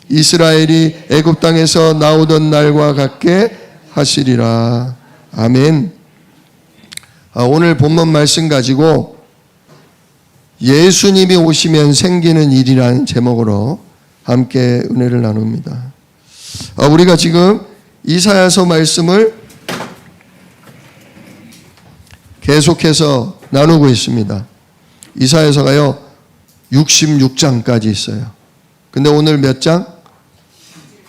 이스라엘이 애굽 땅에서 나오던 날과 같게 하시리라. 아멘. 오늘 본문 말씀 가지고 예수님이 오시면 생기는 일이라는 제목으로 함께 은혜를 나눕니다. 우리가 지금 이사야서 말씀을 계속해서 나누고 있습니다. 이사야서가요 66장까지 있어요. 근데 오늘 몇 장?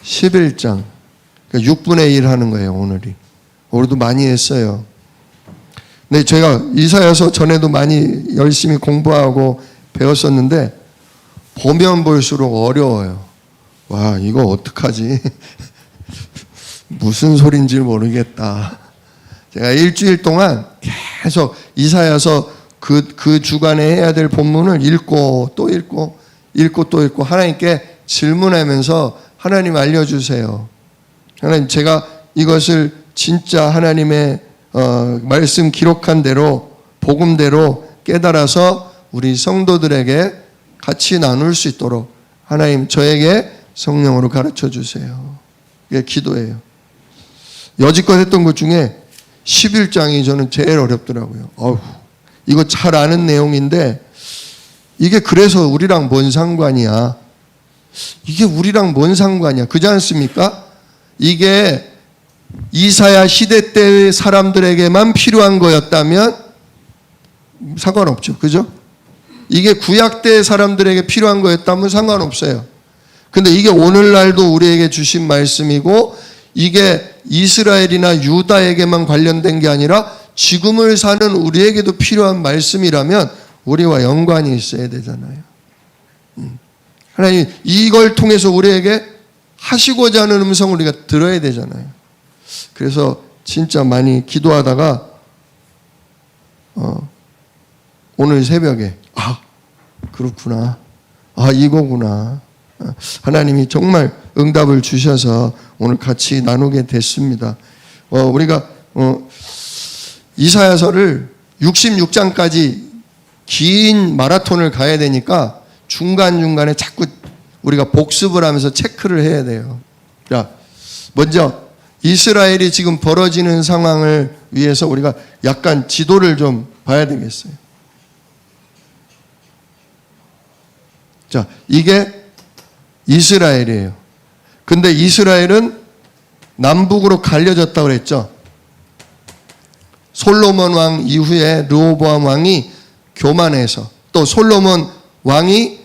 11장. 그러니까 6분의 1 하는 거예요, 오늘이. 오늘도 많이 했어요. 근데 제가 이사야서 전에도 많이 열심히 공부하고 배웠었는데 보면 볼수록 어려워요. 와, 이거 어떡하지? 무슨 소린지 모르겠다. 제가 일주일 동안 계속 이사야서 그 주간에 해야 될 본문을 읽고 또 읽고 하나님께 질문하면서 하나님 알려주세요. 하나님, 제가 이것을 진짜 하나님의 말씀 기록한 대로 복음대로 깨달아서 우리 성도들에게 같이 나눌 수 있도록 하나님 저에게 성령으로 가르쳐 주세요. 이게 기도예요. 여지껏 했던 것 중에 11장이 저는 제일 어렵더라고요. 이거 잘 아는 내용인데 이게 그래서 우리랑 뭔 상관이야? 이게 우리랑 뭔 상관이야? 그렇지 않습니까? 이게 이사야 시대 때의 사람들에게만 필요한 거였다면 상관없죠. 그죠? 이게 구약 때의 사람들에게 필요한 거였다면 상관없어요. 근데 이게 오늘날도 우리에게 주신 말씀이고 이게 이스라엘이나 유다에게만 관련된 게 아니라 지금을 사는 우리에게도 필요한 말씀이라면 우리와 연관이 있어야 되잖아요. 하나님 이걸 통해서 우리에게 하시고자 하는 음성을 우리가 들어야 되잖아요. 그래서 진짜 많이 기도하다가 오늘 새벽에 그렇구나. 이거구나. 하나님이 정말 응답을 주셔서 오늘 같이 나누게 됐습니다. 우리가 이사야서를 66장까지 긴 마라톤을 가야 되니까 중간중간에 자꾸 우리가 복습을 하면서 체크를 해야 돼요. 자, 먼저 이스라엘이 지금 벌어지는 상황을 위해서 우리가 약간 지도를 좀 봐야 되겠어요. 자, 이게 이스라엘이에요. 근데 이스라엘은 남북으로 갈려졌다고 그랬죠. 솔로몬 왕 이후에 르호보암 왕이 교만해서 또 솔로몬 왕이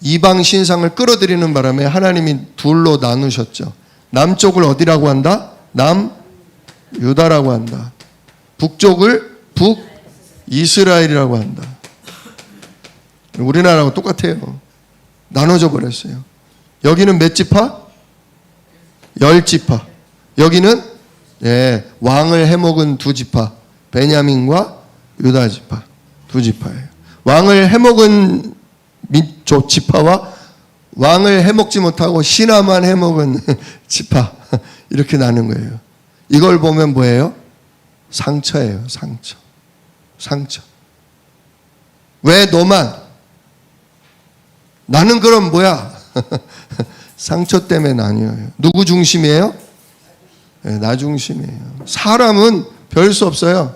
이방 신상을 끌어들이는 바람에 하나님이 둘로 나누셨죠. 남쪽을 어디라고 한다? 남유다라고 한다. 북쪽을 북이스라엘이라고 한다. 우리나라하고 똑같아요. 나눠져 버렸어요. 여기는 몇 지파? 10지파. 여기는 왕을 해먹은 2지파. 베냐민과 유다 지파. 2지파예요. 왕을 해먹은 지파와 왕을 해먹지 못하고 신하만 해먹은 지파. 이렇게 나눈 거예요. 이걸 보면 뭐예요? 상처예요. 상처. 왜 너만? 나는 그럼 뭐야? 상처 때문에 나뉘어요. 누구 중심이에요? 나 중심이에요. 사람은 별 수 없어요.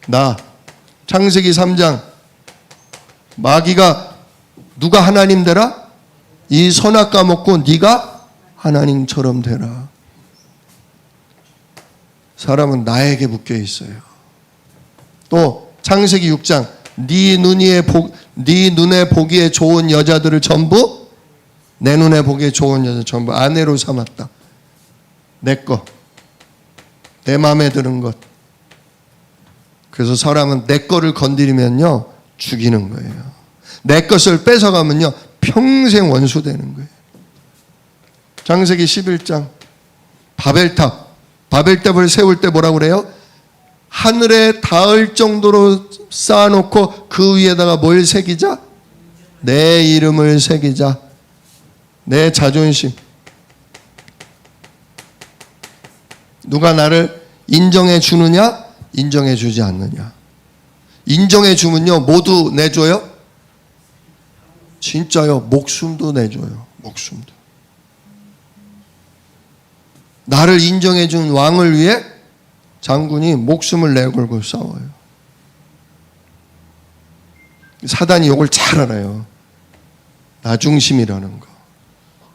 나. 창세기 3장. 마귀가 누가 하나님 되라? 이 선악과 먹고 네가 하나님처럼 되라. 사람은 나에게 묶여 있어요. 또 창세기 6장. 네 눈에 보기에 좋은 여자들을 전부 내 눈에 보기에 좋은 여자 전부 아내로 삼았다. 내 거. 내 마음에 드는 것. 그래서 사람은 내 거를 건드리면요 죽이는 거예요. 내 것을 뺏어가면요 평생 원수 되는 거예요. 창세기 11장 바벨탑을 세울 때 뭐라고 그래요? 하늘에 닿을 정도로 쌓아놓고 그 위에다가 뭘 새기자? 내 이름을 새기자. 내 자존심. 누가 나를 인정해 주느냐? 인정해 주지 않느냐? 인정해 주면요 모두 내줘요? 진짜요. 목숨도 내줘요. 목숨도. 나를 인정해 준 왕을 위해 장군이 목숨을 내걸고 싸워요. 사단이 이걸 잘 알아요. 나 중심이라는 거.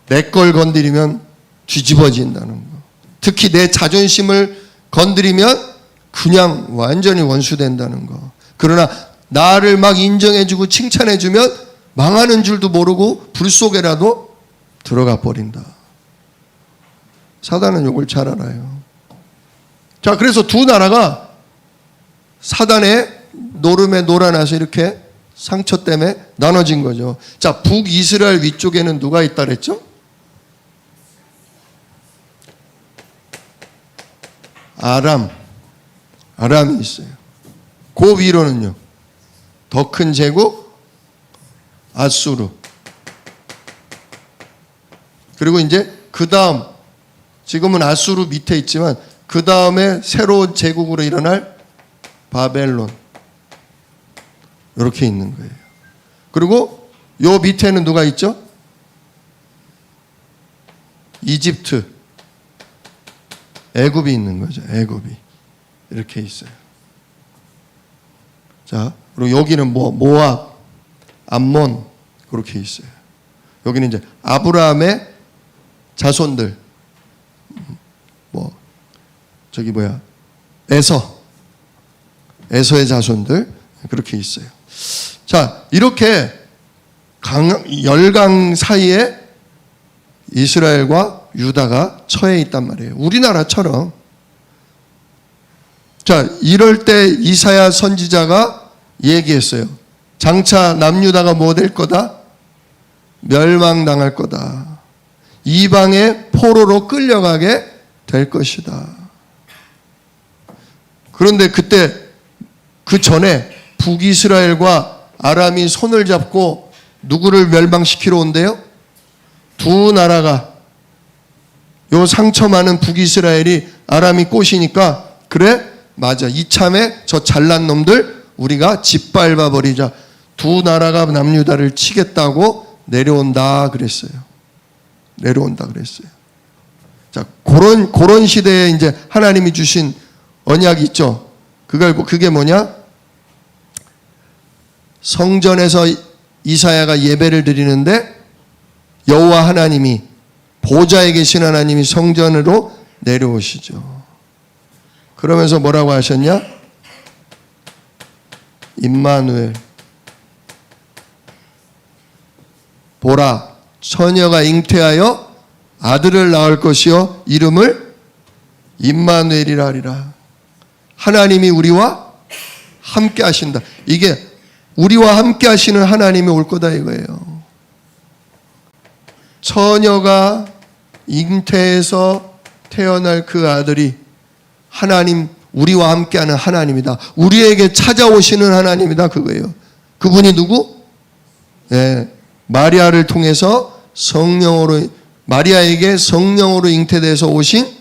내 걸 건드리면 뒤집어진다는 거. 특히 내 자존심을 건드리면 그냥 완전히 원수된다는 거. 그러나 나를 막 인정해주고 칭찬해주면 망하는 줄도 모르고 불 속에라도 들어가 버린다. 사단은 이걸 잘 알아요. 자, 그래서 두 나라가 사단의 노름에 놀아나서 이렇게 상처 때문에 나눠진 거죠. 자, 북이스라엘 위쪽에는 누가 있다 그랬죠? 아람이 있어요. 그 위로는요, 더 큰 제국 아수르. 그리고 이제 그 다음, 지금은 아수르 밑에 있지만 그 다음에 새로운 제국으로 일어날 바벨론. 이렇게 있는 거예요. 그리고 요 밑에는 누가 있죠? 이집트, 애굽이 있는 거죠. 애굽이 이렇게 있어요. 자, 그리고 여기는 모압, 암몬 그렇게 있어요. 여기는 이제 아브라함의 자손들, 에서의 자손들 그렇게 있어요. 자, 이렇게 열강 사이에 이스라엘과 유다가 처해 있단 말이에요. 우리나라처럼. 자, 이럴 때 이사야 선지자가 얘기했어요. 장차 남유다가 뭐 될 거다? 멸망당할 거다. 이방의 포로로 끌려가게 될 것이다. 그런데 그때 그 전에 북이스라엘과 아람이 손을 잡고 누구를 멸망시키러 온대요? 두 나라가, 요 상처 많은 북이스라엘이 아람이 꼬시니까, 그래? 맞아. 이참에 저 잘난 놈들 우리가 짓밟아 버리자. 두 나라가 남유다를 치겠다고 내려온다 그랬어요. 자, 그런 시대에 이제 하나님이 주신 언약이 있죠. 그게 뭐냐? 성전에서 이사야가 예배를 드리는데 여호와 하나님이, 보좌에 계신 하나님이 성전으로 내려오시죠. 그러면서 뭐라고 하셨냐? 임마누엘, 보라, 처녀가 잉태하여 아들을 낳을 것이요 이름을 임마누엘이라 하리라. 하나님이 우리와 함께 하신다. 이게 우리와 함께 하시는 하나님이 올 거다 이거예요. 처녀가 잉태해서 태어날 그 아들이 하나님, 우리와 함께하는 하나님이다. 우리에게 찾아오시는 하나님이다 그거예요. 그분이 누구? 마리아를 통해서 마리아에게 성령으로 잉태돼서 오신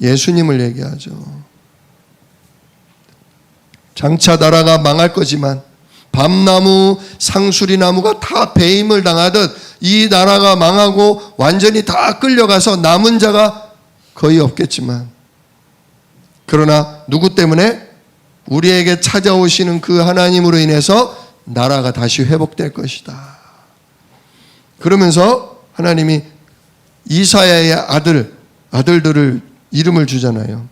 예수님을 얘기하죠. 장차 나라가 망할 거지만 밤나무, 상수리나무가 다 배임을 당하듯 이 나라가 망하고 완전히 다 끌려가서 남은 자가 거의 없겠지만, 그러나 누구 때문에? 우리에게 찾아오시는 그 하나님으로 인해서 나라가 다시 회복될 것이다. 그러면서 하나님이 이사야의 아들들을 이름을 주잖아요.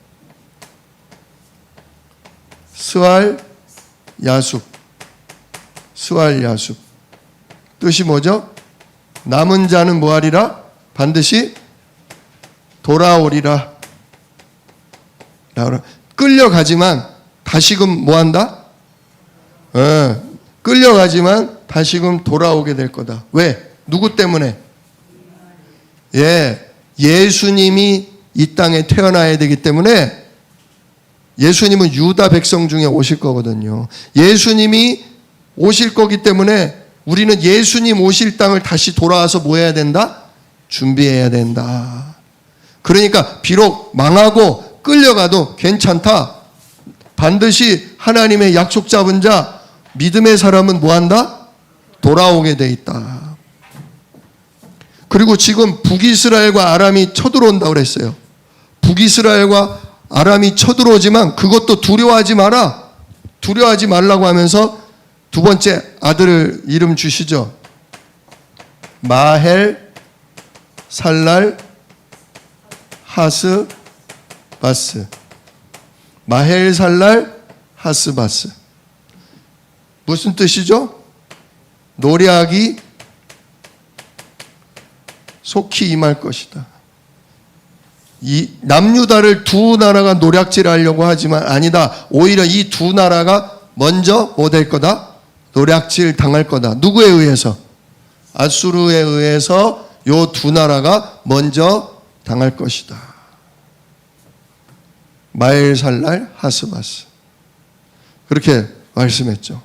스왈, 야숲. 뜻이 뭐죠? 남은 자는 뭐하리라? 반드시 돌아오리라. 끌려가지만 다시금 뭐한다? 끌려가지만 다시금 돌아오게 될 거다. 왜? 누구 때문에? 예수님이 이 땅에 태어나야 되기 때문에, 예수님은 유다 백성 중에 오실 거거든요. 예수님이 오실 거기 때문에 우리는 예수님 오실 땅을 다시 돌아와서 뭐 해야 된다? 준비해야 된다. 그러니까 비록 망하고 끌려가도 괜찮다. 반드시 하나님의 약속 잡은 자, 믿음의 사람은 뭐 한다? 돌아오게 돼 있다. 그리고 지금 북이스라엘과 아람이 쳐들어온다고 그랬어요. 북이스라엘과 아람이 쳐들어오지만 그것도 두려워하지 마라. 두려워하지 말라고 하면서 두 번째 아들을 이름 주시죠. 마헬, 살랄, 하스, 바스. 마헬, 살랄, 하스, 바스. 무슨 뜻이죠? 노략이 속히 임할 것이다. 이 남유다를 두 나라가 노략질하려고 하지만 아니다. 오히려 이 두 나라가 먼저 뭐 될 거다? 노략질 당할 거다. 누구에 의해서? 아수르에 의해서 요 두 나라가 먼저 당할 것이다. 마엘살랄 하스바스. 그렇게 말씀했죠.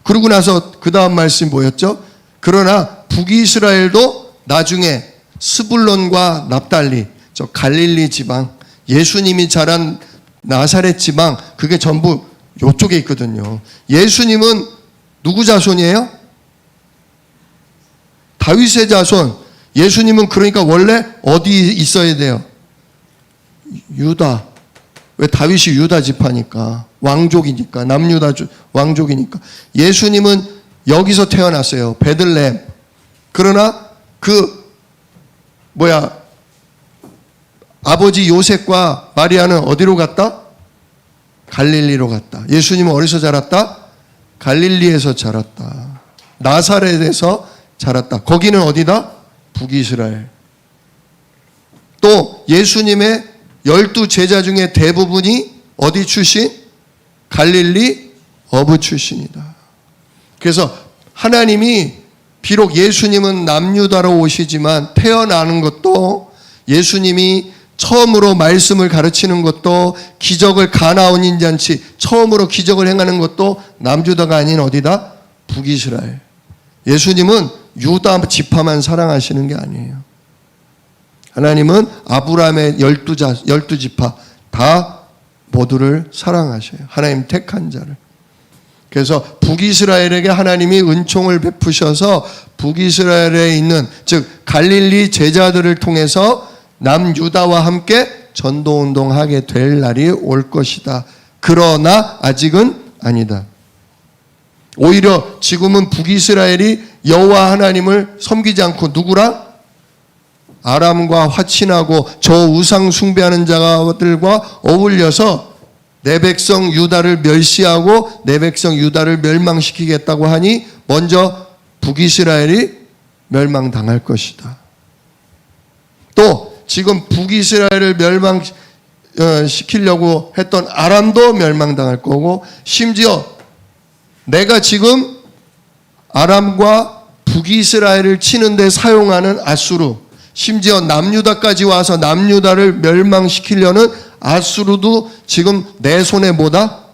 그러고 나서 그 다음 말씀이 뭐였죠? 그러나 북이스라엘도 나중에 스불론과 납달리, 저 갈릴리 지방, 예수님이 자란 나사렛 지방, 그게 전부 요쪽에 있거든요. 예수님은 누구 자손이에요? 다윗의 자손. 예수님은 그러니까 원래 어디 있어야 돼요? 유다. 왜? 다윗이 유다 지파니까, 왕족이니까, 남유다 왕족이니까. 예수님은 여기서 태어났어요. 베들레헴. 그러나 아버지 요셉과 마리아는 어디로 갔다? 갈릴리로 갔다. 예수님은 어디서 자랐다? 갈릴리에서 자랐다. 나사렛에서 자랐다. 거기는 어디다? 북이스라엘. 또 예수님의 12 제자 중에 대부분이 어디 출신? 갈릴리 어부 출신이다. 그래서 하나님이 비록 예수님은 남유다로 오시지만 태어나는 것도, 예수님이 처음으로 말씀을 가르치는 것도, 기적을 가나온인 잔치 처음으로 기적을 행하는 것도 남유다가 아닌 어디다? 북이스라엘. 예수님은 유다 지파만 사랑하시는 게 아니에요. 하나님은 아브라함의 12지파 다 모두를 사랑하셔요. 하나님 택한 자를. 그래서 북이스라엘에게 하나님이 은총을 베푸셔서 북이스라엘에 있는, 즉 갈릴리 제자들을 통해서 남유다와 함께 전도운동하게 될 날이 올 것이다. 그러나 아직은 아니다. 오히려 지금은 북이스라엘이 여호와 하나님을 섬기지 않고 누구랑? 아람과 화친하고 저 우상 숭배하는 자들과 어울려서 내 백성 유다를 멸시하고 내 백성 유다를 멸망시키겠다고 하니 먼저 북이스라엘이 멸망당할 것이다. 또 지금 북이스라엘을 멸망시키려고 했던 아람도 멸망당할 거고, 심지어 내가 지금 아람과 북이스라엘을 치는데 사용하는 아수르, 심지어 남유다까지 와서 남유다를 멸망시키려는 아수르도 지금 내 손에 뭐다?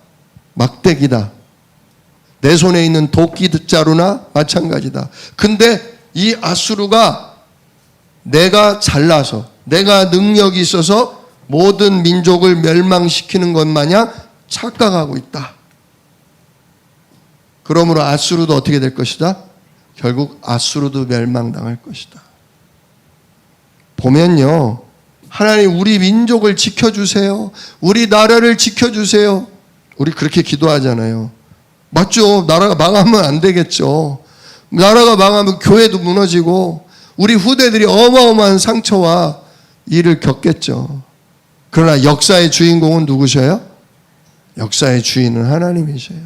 막대기다. 내 손에 있는 도끼자루나 마찬가지다. 근데 이 아수르가 내가 잘나서, 내가 능력이 있어서 모든 민족을 멸망시키는 것 마냥 착각하고 있다. 그러므로 아수르도 어떻게 될 것이다? 결국 아수르도 멸망당할 것이다. 보면요, 하나님 우리 민족을 지켜주세요. 우리 나라를 지켜주세요. 우리 그렇게 기도하잖아요. 맞죠? 나라가 망하면 안 되겠죠. 나라가 망하면 교회도 무너지고 우리 후대들이 어마어마한 상처와 일을 겪겠죠. 그러나 역사의 주인공은 누구셔요? 역사의 주인은 하나님이셔요.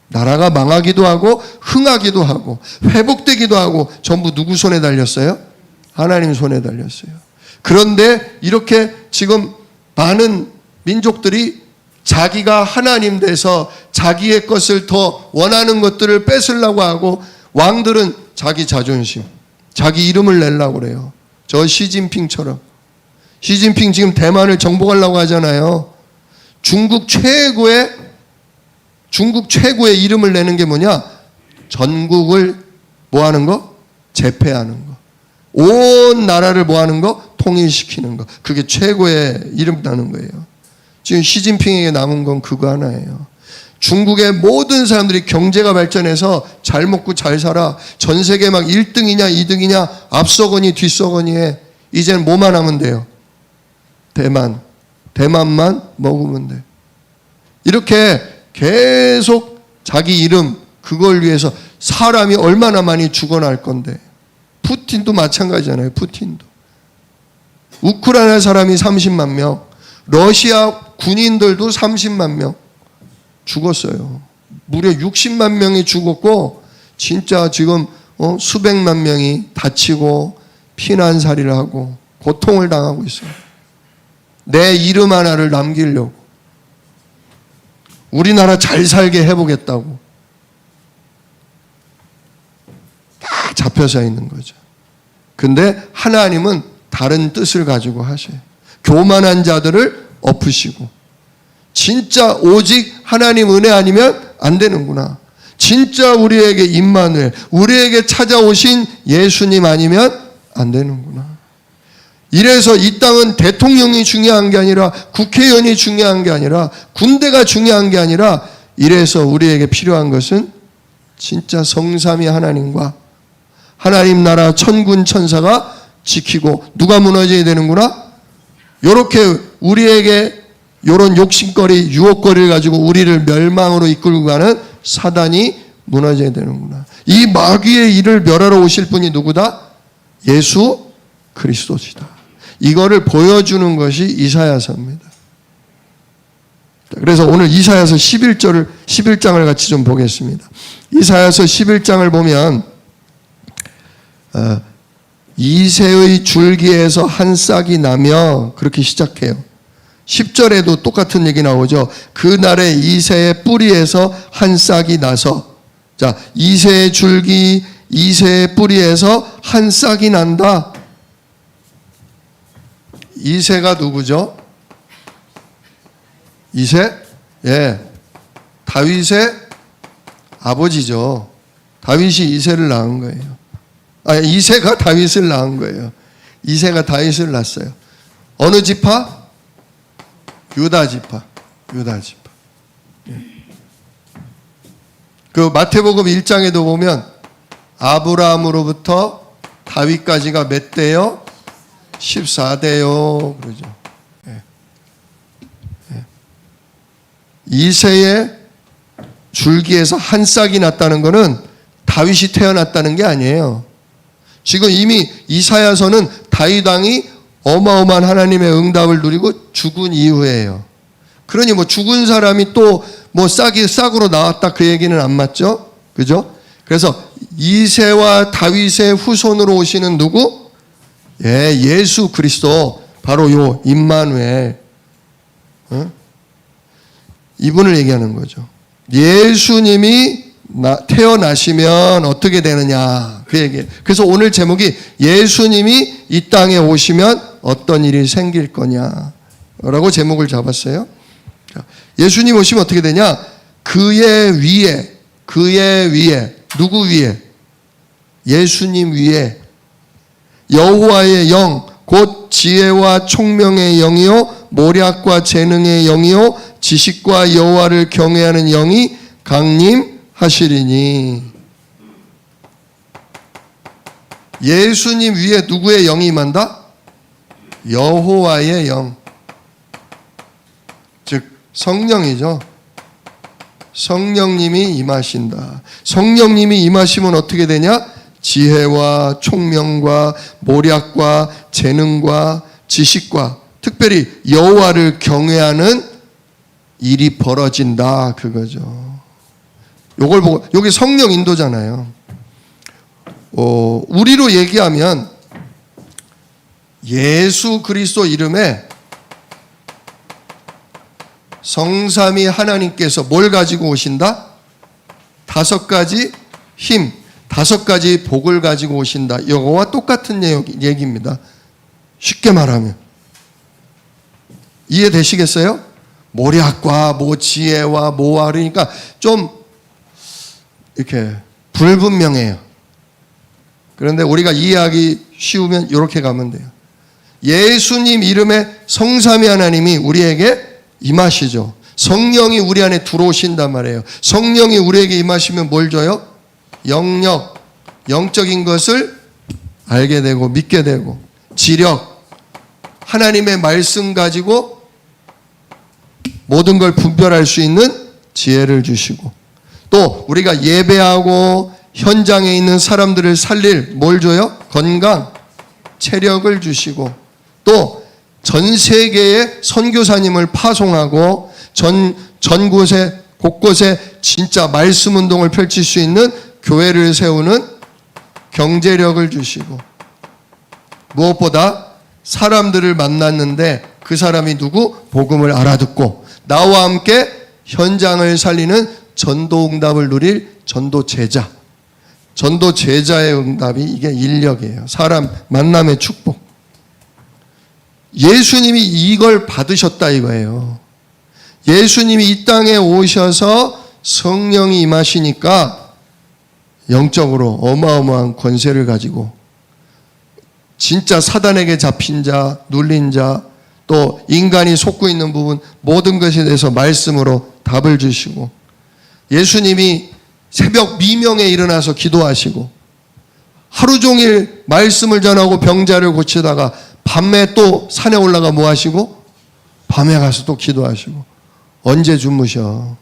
나라가 망하기도 하고 흥하기도 하고 회복되기도 하고 전부 누구 손에 달렸어요? 하나님 손에 달렸어요. 그런데 이렇게 지금 많은 민족들이 자기가 하나님 돼서 자기의 것을 더 원하는 것들을 뺏으려고 하고, 왕들은 자기 자존심, 자기 이름을 내려고 그래요. 저 시진핑처럼. 시진핑 지금 대만을 정복하려고 하잖아요. 중국 최고의 이름을 내는 게 뭐냐? 전국을 뭐 하는 거? 제패하는 거. 온 나라를 뭐 하는 거? 통일시키는 거. 그게 최고의 이름 나는 거예요. 지금 시진핑에게 남은 건 그거 하나예요. 중국의 모든 사람들이 경제가 발전해서 잘 먹고 잘 살아. 전 세계 막 1등이냐 2등이냐 앞서거니 뒤서거니 해. 이제는 뭐만 하면 돼요? 대만만 먹으면 돼. 이렇게 계속 자기 이름 그걸 위해서 사람이 얼마나 많이 죽어날 건데. 푸틴도 마찬가지잖아요. 푸틴도. 우크라이나 사람이 30만 명, 러시아 군인들도 30만 명 죽었어요. 무려 60만 명이 죽었고 진짜 지금 수백만 명이 다치고 피난살이를 하고 고통을 당하고 있어요. 내 이름 하나를 남기려고. 우리나라 잘 살게 해보겠다고. 다 잡혀서 있는 거죠. 근데 하나님은 다른 뜻을 가지고 하셔요. 교만한 자들을 엎으시고 진짜 오직 하나님 은혜 아니면 안 되는구나. 진짜 우리에게 임마누엘, 우리에게 찾아오신 예수님 아니면 안 되는구나. 이래서 이 땅은 대통령이 중요한 게 아니라 국회의원이 중요한 게 아니라 군대가 중요한 게 아니라 이래서 우리에게 필요한 것은 진짜 성삼위 하나님과 하나님 나라 천군 천사가 지키고 누가 무너져야 되는구나? 요렇게 우리에게 요런 욕심거리, 유혹거리를 가지고 우리를 멸망으로 이끌고 가는 사단이 무너져야 되는구나. 이 마귀의 일을 멸하러 오실 분이 누구다? 예수 그리스도시다. 이거를 보여주는 것이 이사야서입니다. 그래서 오늘 이사야서 11장을 같이 좀 보겠습니다. 이사야서 11장을 보면 이새의 줄기에서 한 싹이 나며 그렇게 시작해요. 10절에도 똑같은 얘기 나오죠. 그날에 이새의 뿌리에서 한 싹이 나서, 자, 이새의 줄기, 이새의 뿌리에서 한 싹이 난다. 이새가 누구죠? 이새? 예. 다윗의 아버지죠. 다윗이 이새를 낳은 거예요. 이새가 다윗을 낳은 거예요. 이새가 다윗을 낳았어요. 어느 지파? 유다 지파. 그 마태복음 1장에도 보면 아브라함으로부터 다윗까지가 몇 대요? 14대요. 그러죠. 이새의 줄기에서 한 싹이 났다는 것은 다윗이 태어났다는 게 아니에요. 지금 이미 이사야서는 다윗 왕이 어마어마한 하나님의 응답을 누리고 죽은 이후에요. 그러니 뭐 죽은 사람이 또 뭐 싹으로 나왔다 그 얘기는 안 맞죠? 그죠? 그래서 이새와 다윗의 후손으로 오시는 누구? 예수 그리스도, 바로 요 임마누엘. 이분을 얘기하는 거죠. 예수님이 태어나시면 어떻게 되느냐 그 얘기예요. 그래서 오늘 제목이 예수님이 이 땅에 오시면 어떤 일이 생길 거냐라고 제목을 잡았어요. 예수님 오시면 어떻게 되냐? 그의 위에 누구 위에? 예수님 위에 여호와의 영, 곧 지혜와 총명의 영이요 모략과 재능의 영이요 지식과 여호와를 경외하는 영이 강림하시리니. 예수님 위에 누구의 영이 임한다? 여호와의 영, 즉 성령이죠. 성령님이 임하신다. 성령님이 임하시면 어떻게 되냐? 지혜와 총명과 모략과 재능과 지식과 특별히 여호와를 경외하는 일이 벌어진다 그거죠. 요걸 보고, 여기 성령 인도잖아요. 우리로 얘기하면 예수 그리스도 이름에 성삼위 하나님께서 뭘 가지고 오신다? 5가지 힘, 5가지 복을 가지고 오신다. 이거와 똑같은 얘기입니다. 쉽게 말하면 이해되시겠어요? 모략과 지혜와 모와, 그러니까 좀 이렇게 불분명해요. 그런데 우리가 이해하기 쉬우면 이렇게 가면 돼요. 예수님 이름의 성삼위 하나님이 우리에게 임하시죠. 성령이 우리 안에 들어오신단 말이에요. 성령이 우리에게 임하시면 뭘 줘요? 영적인 것을 알게 되고 믿게 되고, 지력, 하나님의 말씀 가지고 모든 걸 분별할 수 있는 지혜를 주시고, 또 우리가 예배하고 현장에 있는 사람들을 살릴 뭘 줘요? 건강, 체력을 주시고, 또 전 세계에 선교사님을 파송하고 전 곳곳에 진짜 말씀 운동을 펼칠 수 있는 교회를 세우는 경제력을 주시고, 무엇보다 사람들을 만났는데 그 사람이 누구? 복음을 알아듣고 나와 함께 현장을 살리는 전도 응답을 누릴 전도 제자. 전도 제자의 응답이 이게 인력이에요. 사람 만남의 축복. 예수님이 이걸 받으셨다 이거예요. 예수님이 이 땅에 오셔서 성령이 임하시니까 영적으로 어마어마한 권세를 가지고 진짜 사단에게 잡힌 자, 눌린 자, 또 인간이 속고 있는 부분 모든 것에 대해서 말씀으로 답을 주시고, 예수님이 새벽 미명에 일어나서 기도하시고 하루 종일 말씀을 전하고 병자를 고치다가 밤에 또 산에 올라가 뭐 하시고 밤에 가서 또 기도하시고, 언제 주무셔?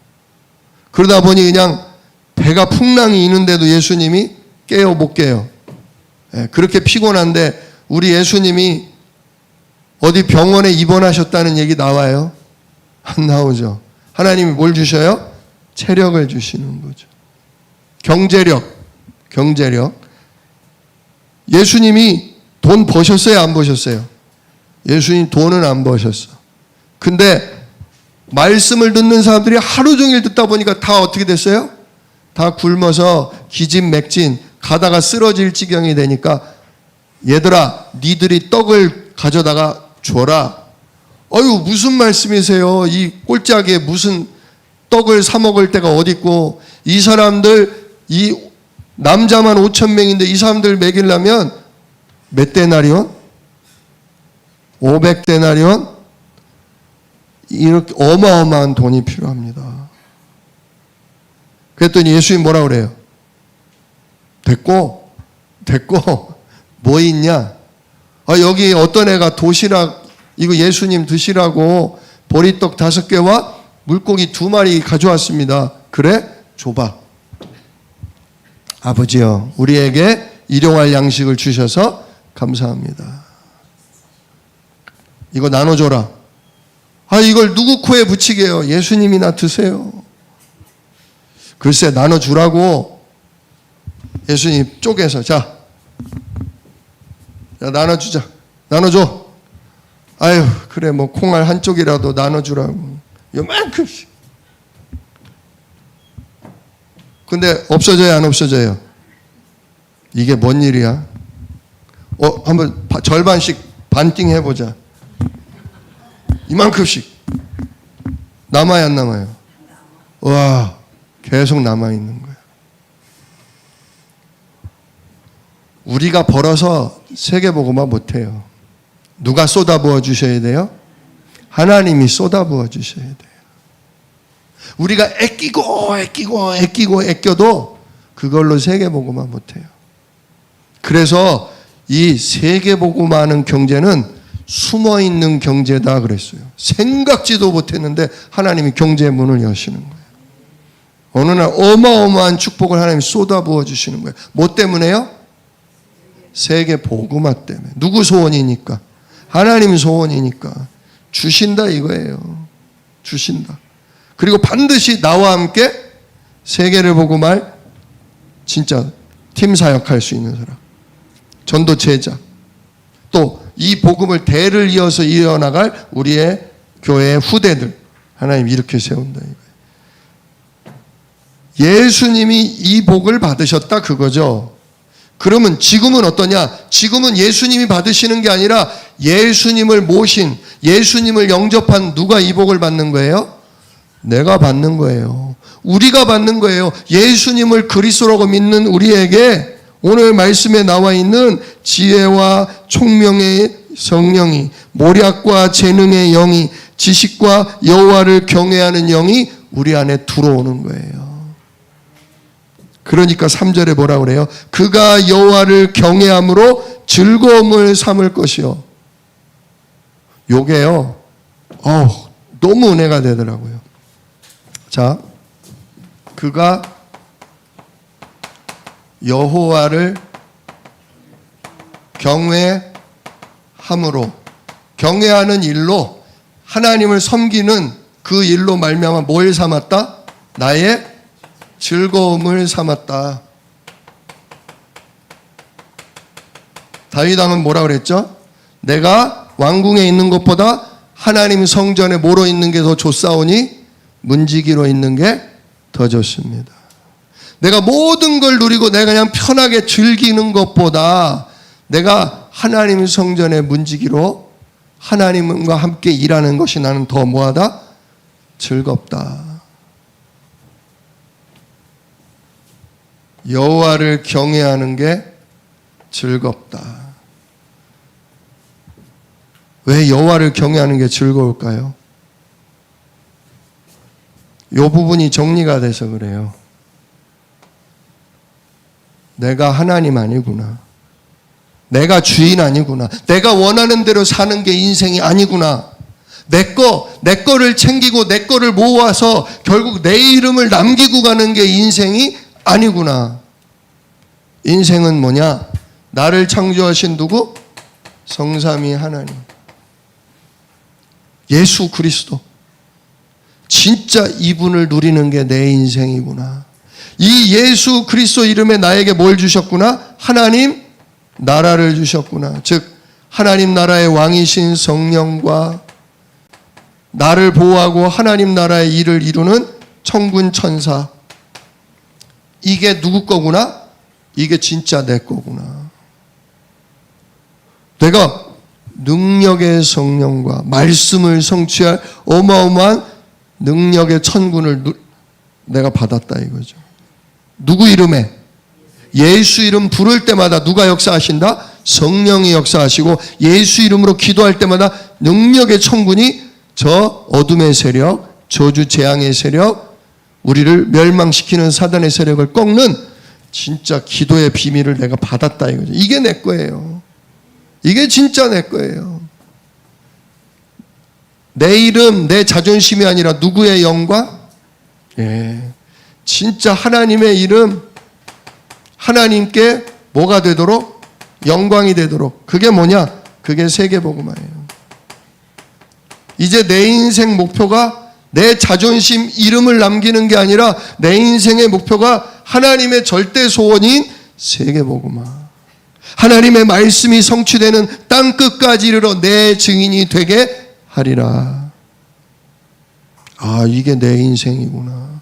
그러다 보니 그냥 배가 풍랑이 있는데도 예수님이 깨요 못 깨요? 그렇게 피곤한데 우리 예수님이 어디 병원에 입원하셨다는 얘기 나와요? 안 나오죠. 하나님이 뭘 주셔요? 체력을 주시는 거죠. 경제력. 예수님이 돈 버셨어요? 안 버셨어요? 예수님 돈은 안 버셨어. 근데 말씀을 듣는 사람들이 하루 종일 듣다 보니까 다 어떻게 됐어요? 다 굶어서 기진맥진 가다가 쓰러질 지경이 되니까, 얘들아 니들이 떡을 가져다가 줘라. 어휴 무슨 말씀이세요? 이 꼴짝에 무슨 떡을 사 먹을 데가 어디 있고, 이 사람들 이 남자만 5,000명인데 이 사람들 먹이려면 몇 데나리온? 500데나리온? 이렇게 어마어마한 돈이 필요합니다. 그랬더니 예수님 뭐라 그래요? 됐고 뭐 있냐? 여기 어떤 애가 도시락 이거 예수님 드시라고 보리떡 5개와 물고기 2마리 가져왔습니다. 그래? 줘봐. 아버지요, 우리에게 일용할 양식을 주셔서 감사합니다. 이거 나눠줘라. 이걸 누구 코에 붙이게요? 예수님이나 드세요. 글쎄 나눠주라고. 예수님 쪼개서 자 나눠주자. 나눠줘. 아유 그래 뭐 콩알 한쪽이라도 나눠주라고. 요만큼씩. 근데 없어져요 안 없어져요? 이게 뭔 일이야? 한번 절반씩 반띵 해보자. 이만큼씩. 남아요 안 남아요? 와 계속 남아있는 거야. 우리가 벌어서 세계복음화 못해요. 누가 쏟아부어 주셔야 돼요? 하나님이 쏟아부어 주셔야 돼요. 우리가 애껴도 그걸로 세계복음화 못해요. 그래서 이 세계복음화하는 경제는 숨어있는 경제다 그랬어요. 생각지도 못했는데 하나님이 경제의 문을 여시는 거예요. 어느 날 어마어마한 축복을 하나님이 쏟아부어 주시는 거예요. 뭐 때문에요? 세계복음화 때문에. 누구 소원이니까? 하나님 소원이니까 주신다 이거예요. 주신다. 그리고 반드시 나와 함께 세계를 복음할 진짜 팀 사역할 수 있는 사람, 전도 제자, 또 이 복음을 대를 이어서 이어나갈 우리의 교회의 후대들 하나님 이렇게 세운다 이거예요. 예수님이 이 복을 받으셨다 그거죠. 그러면 지금은 어떠냐? 지금은 예수님이 받으시는 게 아니라 예수님을 모신, 예수님을 영접한 누가 이 복을 받는 거예요? 내가 받는 거예요. 우리가 받는 거예요. 예수님을 그리스도라고 믿는 우리에게 오늘 말씀에 나와 있는 지혜와 총명의 성령이, 모략과 재능의 영이, 지식과 여호와를 경외하는 영이 우리 안에 들어오는 거예요. 그러니까 3절에 뭐라 그래요? 그가 여호와를 경외함으로 즐거움을 삼을 것이요. 요게요, 너무 은혜가 되더라고요. 자, 그가 여호와를 경외함으로, 경외하는 일로, 하나님을 섬기는 그 일로 말미암아 뭘 삼았다? 나의 즐거움을 삼았다. 다윗 왕은 뭐라 그랬죠? 내가 왕궁에 있는 것보다 하나님 성전에 뭐로 있는 게 더 좋사오니 문지기로 있는 게 더 좋습니다. 내가 모든 걸 누리고 내가 그냥 편하게 즐기는 것보다 내가 하나님 성전의 문지기로 하나님과 함께 일하는 것이 나는 더 뭐하다? 즐겁다. 여호와를 경외하는 게 즐겁다. 왜 여호와를 경외하는 게 즐거울까요? 이 부분이 정리가 돼서 그래요. 내가 하나님 아니구나. 내가 주인 아니구나. 내가 원하는 대로 사는 게 인생이 아니구나. 내 거를 챙기고 내 거를 모아서 결국 내 이름을 남기고 가는 게 인생이 아니구나. 인생은 뭐냐? 나를 창조하신 누구? 성삼위 하나님. 예수 그리스도. 진짜 이분을 누리는 게 내 인생이구나. 이 예수 그리스도 이름에 나에게 뭘 주셨구나? 하나님 나라를 주셨구나. 즉 하나님 나라의 왕이신 성령과 나를 보호하고 하나님 나라의 일을 이루는 천군 천사. 이게 누구 거구나? 이게 진짜 내 거구나. 내가 능력의 성령과 말씀을 성취할 어마어마한 능력의 천군을 내가 받았다 이거죠. 누구 이름에? 예수 이름 부를 때마다 누가 역사하신다? 성령이 역사하시고 예수 이름으로 기도할 때마다 능력의 천군이 저 어둠의 세력, 저주 재앙의 세력, 우리를 멸망시키는 사단의 세력을 꺾는 진짜 기도의 비밀을 내가 받았다 이거죠. 이게 내 거예요. 이게 진짜 내 거예요. 내 이름, 내 자존심이 아니라 누구의 영광? 예, 진짜 하나님의 이름, 하나님께 뭐가 되도록? 영광이 되도록. 그게 뭐냐? 그게 세계복음화예요. 이제 내 인생 목표가 내 자존심 이름을 남기는 게 아니라 내 인생의 목표가 하나님의 절대 소원인 세계복음화. 하나님의 말씀이 성취되는 땅 끝까지 이르러 내 증인이 되게 하리라. 아, 이게 내 인생이구나.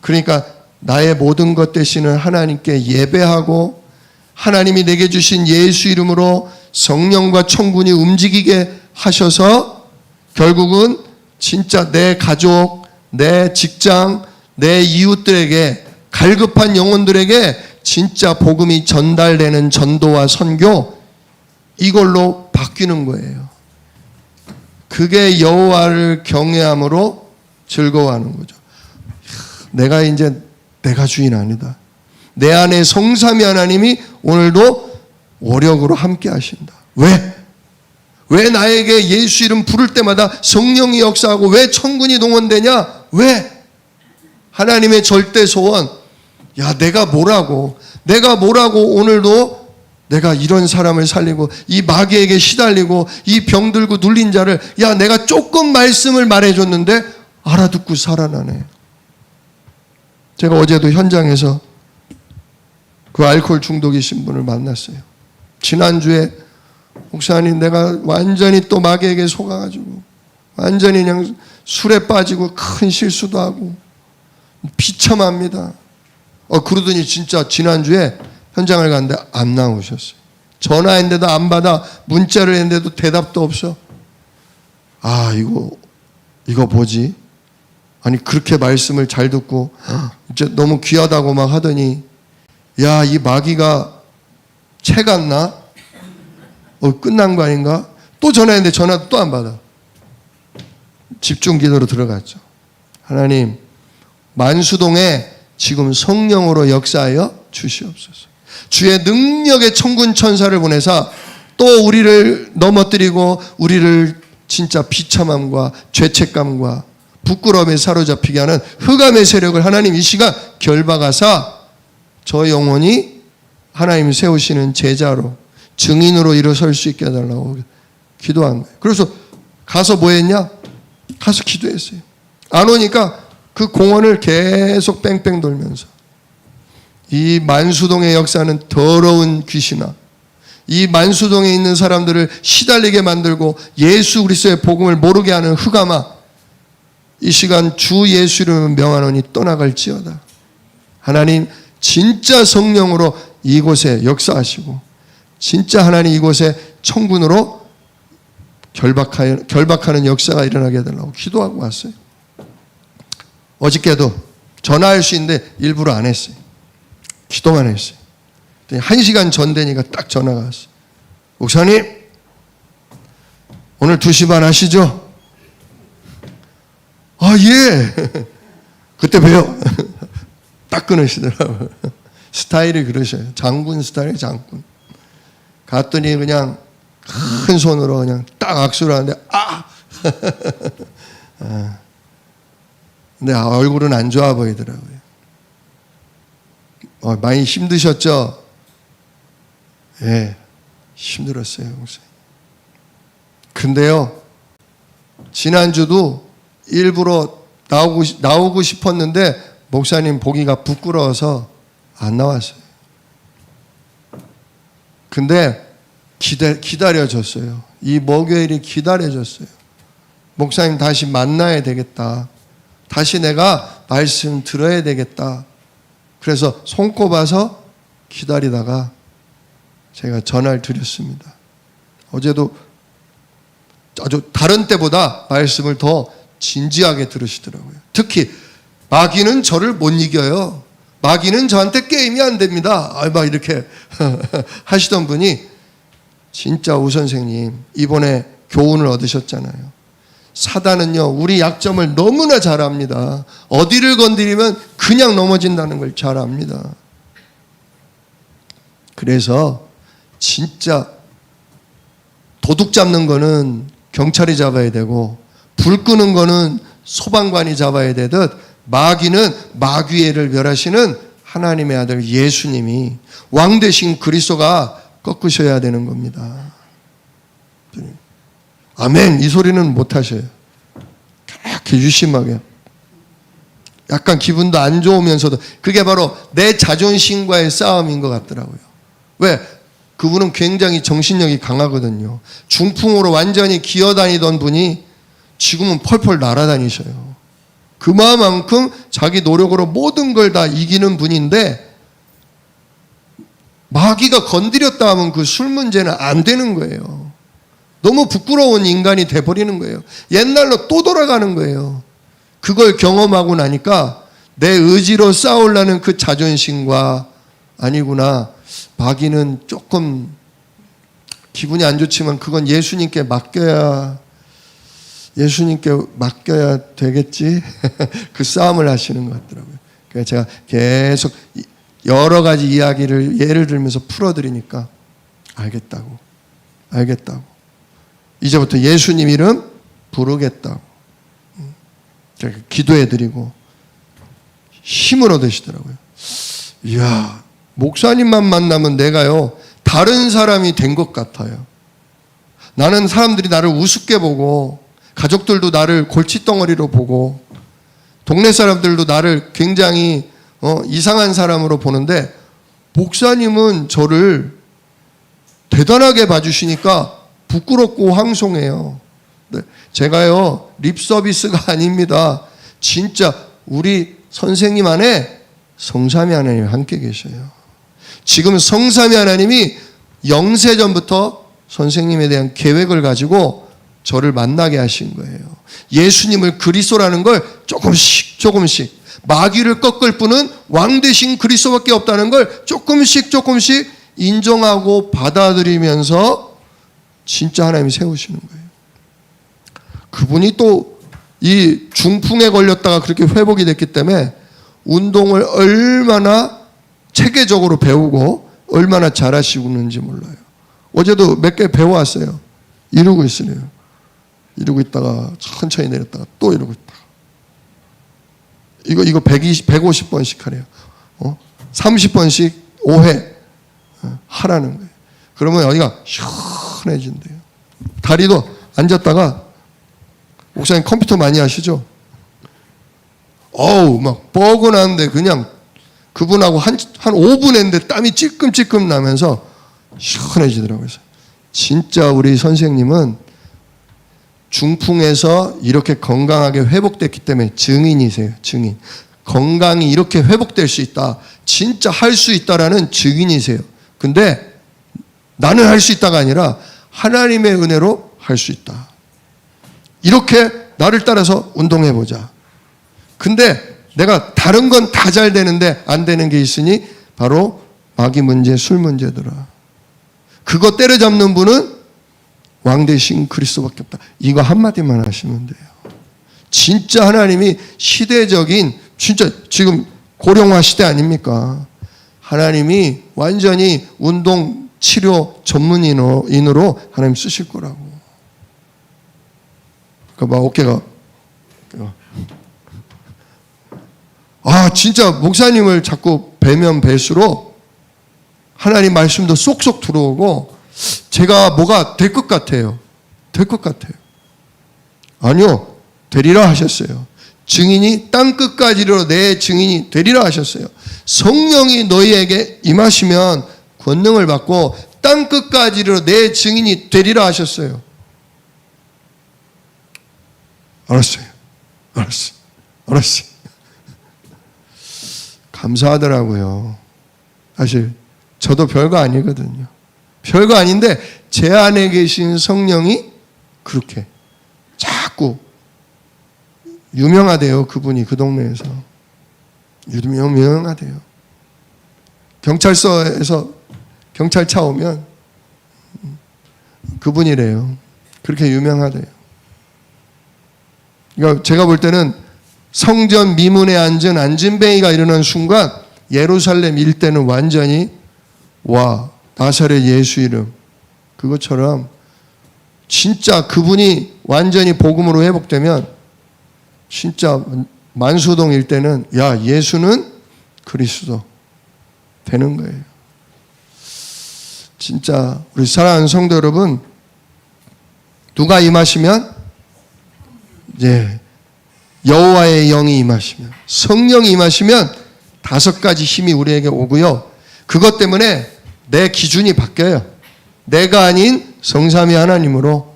그러니까 나의 모든 것 되시는 하나님께 예배하고 하나님이 내게 주신 예수 이름으로 성령과 천군이 움직이게 하셔서 결국은 진짜 내 가족, 내 직장, 내 이웃들에게, 갈급한 영혼들에게 진짜 복음이 전달되는 전도와 선교, 이걸로 바뀌는 거예요. 그게 여호와를 경외함으로 즐거워하는 거죠. 내가 이제 내가 주인 아니다. 내 안에 성삼위 하나님이 오늘도 오력으로 함께 하신다. 왜? 왜 나에게 예수 이름 부를 때마다 성령이 역사하고 왜 천군이 동원되냐? 왜? 하나님의 절대 소원. 야, 내가 뭐라고 오늘도 내가 이런 사람을 살리고 이 마귀에게 시달리고 이 병들고 눌린 자를, 야, 내가 조금 말씀을 말해줬는데 알아듣고 살아나네. 제가 어제도 현장에서 그 알코올 중독이신 분을 만났어요. 지난주에 목사님, 내가 완전히 또 마귀에게 속아가지고 완전히 그냥 술에 빠지고 큰 실수도 하고 비참합니다. 그러더니 진짜 지난주에 현장을 갔는데 안 나오셨어요. 전화했는데도 안 받아, 문자를 했는데도 대답도 없어. 아, 이거 뭐지? 아니, 그렇게 말씀을 잘 듣고 이제 너무 귀하다고 막 하더니, 야, 이 마귀가 채 갔나? 끝난 거 아닌가? 또 전화했는데 전화도 또 안 받아. 집중 기도로 들어갔죠. 하나님, 만수동에 지금 성령으로 역사하여 주시옵소서. 주의 능력의 천군 천사를 보내사 또 우리를 넘어뜨리고 우리를 진짜 비참함과 죄책감과 부끄러움에 사로잡히게 하는 흑암의 세력을 하나님 이 시간 결박하사 저 영혼이 하나님 세우시는 제자로 증인으로 일어설 수 있게 해달라고 기도한 거예요. 그래서 가서 뭐 했냐? 가서 기도했어요. 안 오니까 그 공원을 계속 뺑뺑 돌면서 이 만수동의 역사는 더러운 귀신아, 이 만수동에 있는 사람들을 시달리게 만들고 예수 그리스도의 복음을 모르게 하는 흑암아, 이 시간 주 예수 이름을 명하노니 떠나갈지어다. 하나님 진짜 성령으로 이곳에 역사하시고 진짜 하나님 이곳에 천군으로 결박하는 역사가 일어나게 해달라고 기도하고 왔어요. 어저께도 전화할 수 있는데 일부러 안 했어요. 기도만 했어요. 1시간 전 되니까 딱 전화가 왔어요. 목사님, 오늘 2시 반 하시죠? 아, 예. 그때 봬요. 딱 끊으시더라고요. 스타일이 그러셔요. 장군 스타일이에요, 장군. 갔더니 그냥 큰 손으로 그냥 딱 악수를 하는데, 근데 얼굴은 안 좋아 보이더라고요. 많이 힘드셨죠? 예, 힘들었어요, 목사님. 근데요, 지난주도 일부러 나오고 싶었는데 목사님 보기가 부끄러워서 안 나왔어요. 근데 기다려줬어요. 이 목요일이 기다려줬어요. 목사님 다시 만나야 되겠다. 다시 내가 말씀 들어야 되겠다. 그래서 손꼽아서 기다리다가 제가 전화를 드렸습니다. 어제도 아주 다른 때보다 말씀을 더 진지하게 들으시더라고요. 특히 마귀는 저를 못 이겨요. 마귀는 저한테 게임이 안 됩니다. 막 이렇게 하시던 분이 진짜 우 선생님 이번에 교훈을 얻으셨잖아요. 사단은요 우리 약점을 너무나 잘 압니다. 어디를 건드리면 그냥 넘어진다는 걸 잘 압니다. 그래서 진짜 도둑 잡는 거는 경찰이 잡아야 되고 불 끄는 거는 소방관이 잡아야 되듯 마귀는 마귀애를 멸하시는 하나님의 아들 예수님이 왕 대신 그리스도가 꺾으셔야 되는 겁니다. 아멘 이 소리는 못 하셔요. 그렇게 유심하게 약간 기분도 안 좋으면서도 그게 바로 내 자존심과의 싸움인 것 같더라고요. 왜? 그분은 굉장히 정신력이 강하거든요. 중풍으로 완전히 기어다니던 분이 지금은 펄펄 날아다니셔요. 그만큼 자기 노력으로 모든 걸 다 이기는 분인데 마귀가 건드렸다 하면 그 술 문제는 안 되는 거예요. 너무 부끄러운 인간이 돼버리는 거예요. 옛날로 또 돌아가는 거예요. 그걸 경험하고 나니까 내 의지로 싸우려는 그 자존심과 아니구나. 마귀는 조금 기분이 안 좋지만 그건 예수님께 맡겨야 되겠지. 그 싸움을 하시는 것 같더라고요. 그래서 제가 계속 여러 가지 이야기를 예를 들면서 풀어드리니까 알겠다고. 이제부터 예수님 이름 부르겠다고. 제가 기도해드리고 힘을 얻으시더라고요. 이야, 목사님만 만나면 내가요 다른 사람이 된 것 같아요. 나는 사람들이 나를 우습게 보고 가족들도 나를 골칫덩어리로 보고 동네 사람들도 나를 굉장히 이상한 사람으로 보는데 목사님은 저를 대단하게 봐주시니까 부끄럽고 황송해요. 네, 제가요 립 서비스가 아닙니다. 진짜 우리 선생님 안에 성삼위 하나님이 함께 계셔요. 지금 성삼위 하나님이 영세전부터 선생님에 대한 계획을 가지고 저를 만나게 하신 거예요. 예수님을 그리스도라는 걸 조금씩 마귀를 꺾을 분은 왕 대신 그리스도밖에 없다는 걸 조금씩 인정하고 받아들이면서 진짜 하나님이 세우시는 거예요. 그분이 또 이 중풍에 걸렸다가 그렇게 회복이 됐기 때문에 운동을 얼마나 체계적으로 배우고 얼마나 잘하시고 있는지 몰라요. 어제도 몇 개 배워왔어요. 이러고 있으래요. 이러고 있다가 천천히 내렸다가 또 이러고 있다가. 이거 150번씩 하래요. 30번씩 5회 하라는 거예요. 그러면 여기가 시원해진대요. 다리도 앉았다가, 목사님 컴퓨터 많이 하시죠? 막 뻐근한데 그냥 그분하고 한 5분 했는데 땀이 찔끔찔끔 나면서 시원해지더라고요. 진짜 우리 선생님은 중풍에서 이렇게 건강하게 회복됐기 때문에 증인이세요. 증인. 건강이 이렇게 회복될 수 있다. 진짜 할 수 있다라는 증인이세요. 근데 나는 할 수 있다가 아니라 하나님의 은혜로 할 수 있다. 이렇게 나를 따라서 운동해보자. 근데 내가 다른 건 다 잘 되는데 안 되는 게 있으니 바로 마귀 문제, 술 문제더라. 그거 때려잡는 분은 왕 대신 그리스도밖에 없다. 이거 한마디만 하시면 돼요. 진짜 하나님이 시대적인, 진짜 지금 고령화 시대 아닙니까? 하나님이 완전히 운동 치료 전문인으로 하나님 쓰실 거라고. 그러니까 막 어깨가 진짜 목사님을 자꾸 뵈면 뵐수록 하나님 말씀도 쏙쏙 들어오고 제가 뭐가 될 것 같아요. 될 것 같아요. 아니요. 되리라 하셨어요. 증인이 땅끝까지 이르러 내 증인이 되리라 하셨어요. 성령이 너희에게 임하시면 권능을 받고 땅끝까지 이르러 내 증인이 되리라 하셨어요. 알았어요. 감사하더라고요. 사실 저도 별거 아니거든요. 별거 아닌데 제 안에 계신 성령이 그렇게 자꾸 유명하대요. 그분이 그 동네에서 유명하대요. 경찰서에서 경찰차 오면 그분이래요. 그렇게 유명하대요. 그러니까 제가 볼 때는 성전 미문에 앉은 안진뱅이가 일어난 순간 예루살렘 일대는 완전히 나사렛 예수 이름 그것처럼 진짜 그분이 완전히 복음으로 회복되면 진짜 만수동 일대는 예수는 그리스도 되는 거예요. 진짜 우리 사랑하는 성도 여러분, 누가 임하시면 여호와의 영이 임하시면, 성령이 임하시면 5가지 힘이 우리에게 오고요. 그것 때문에 내 기준이 바뀌어요. 내가 아닌 성삼위 하나님으로,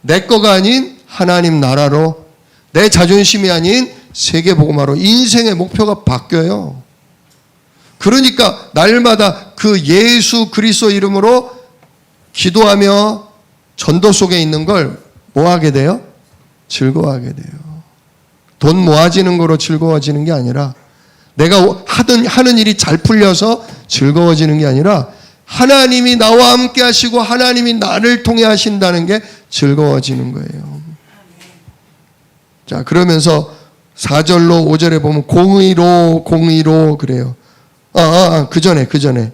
내 거가 아닌 하나님 나라로, 내 자존심이 아닌 세계복음화로 인생의 목표가 바뀌어요. 그러니까 날마다 그 예수 그리스도 이름으로 기도하며 전도 속에 있는 걸 뭐 하게 돼요? 즐거워하게 돼요. 돈 모아지는 거로 즐거워지는 게 아니라, 내가 하는 일이 잘 풀려서 즐거워지는 게 아니라, 하나님이 나와 함께 하시고 하나님이 나를 통해 하신다는 게 즐거워지는 거예요. 자, 그러면서 4절로 5절에 보면 공의로 그래요. 그 전에.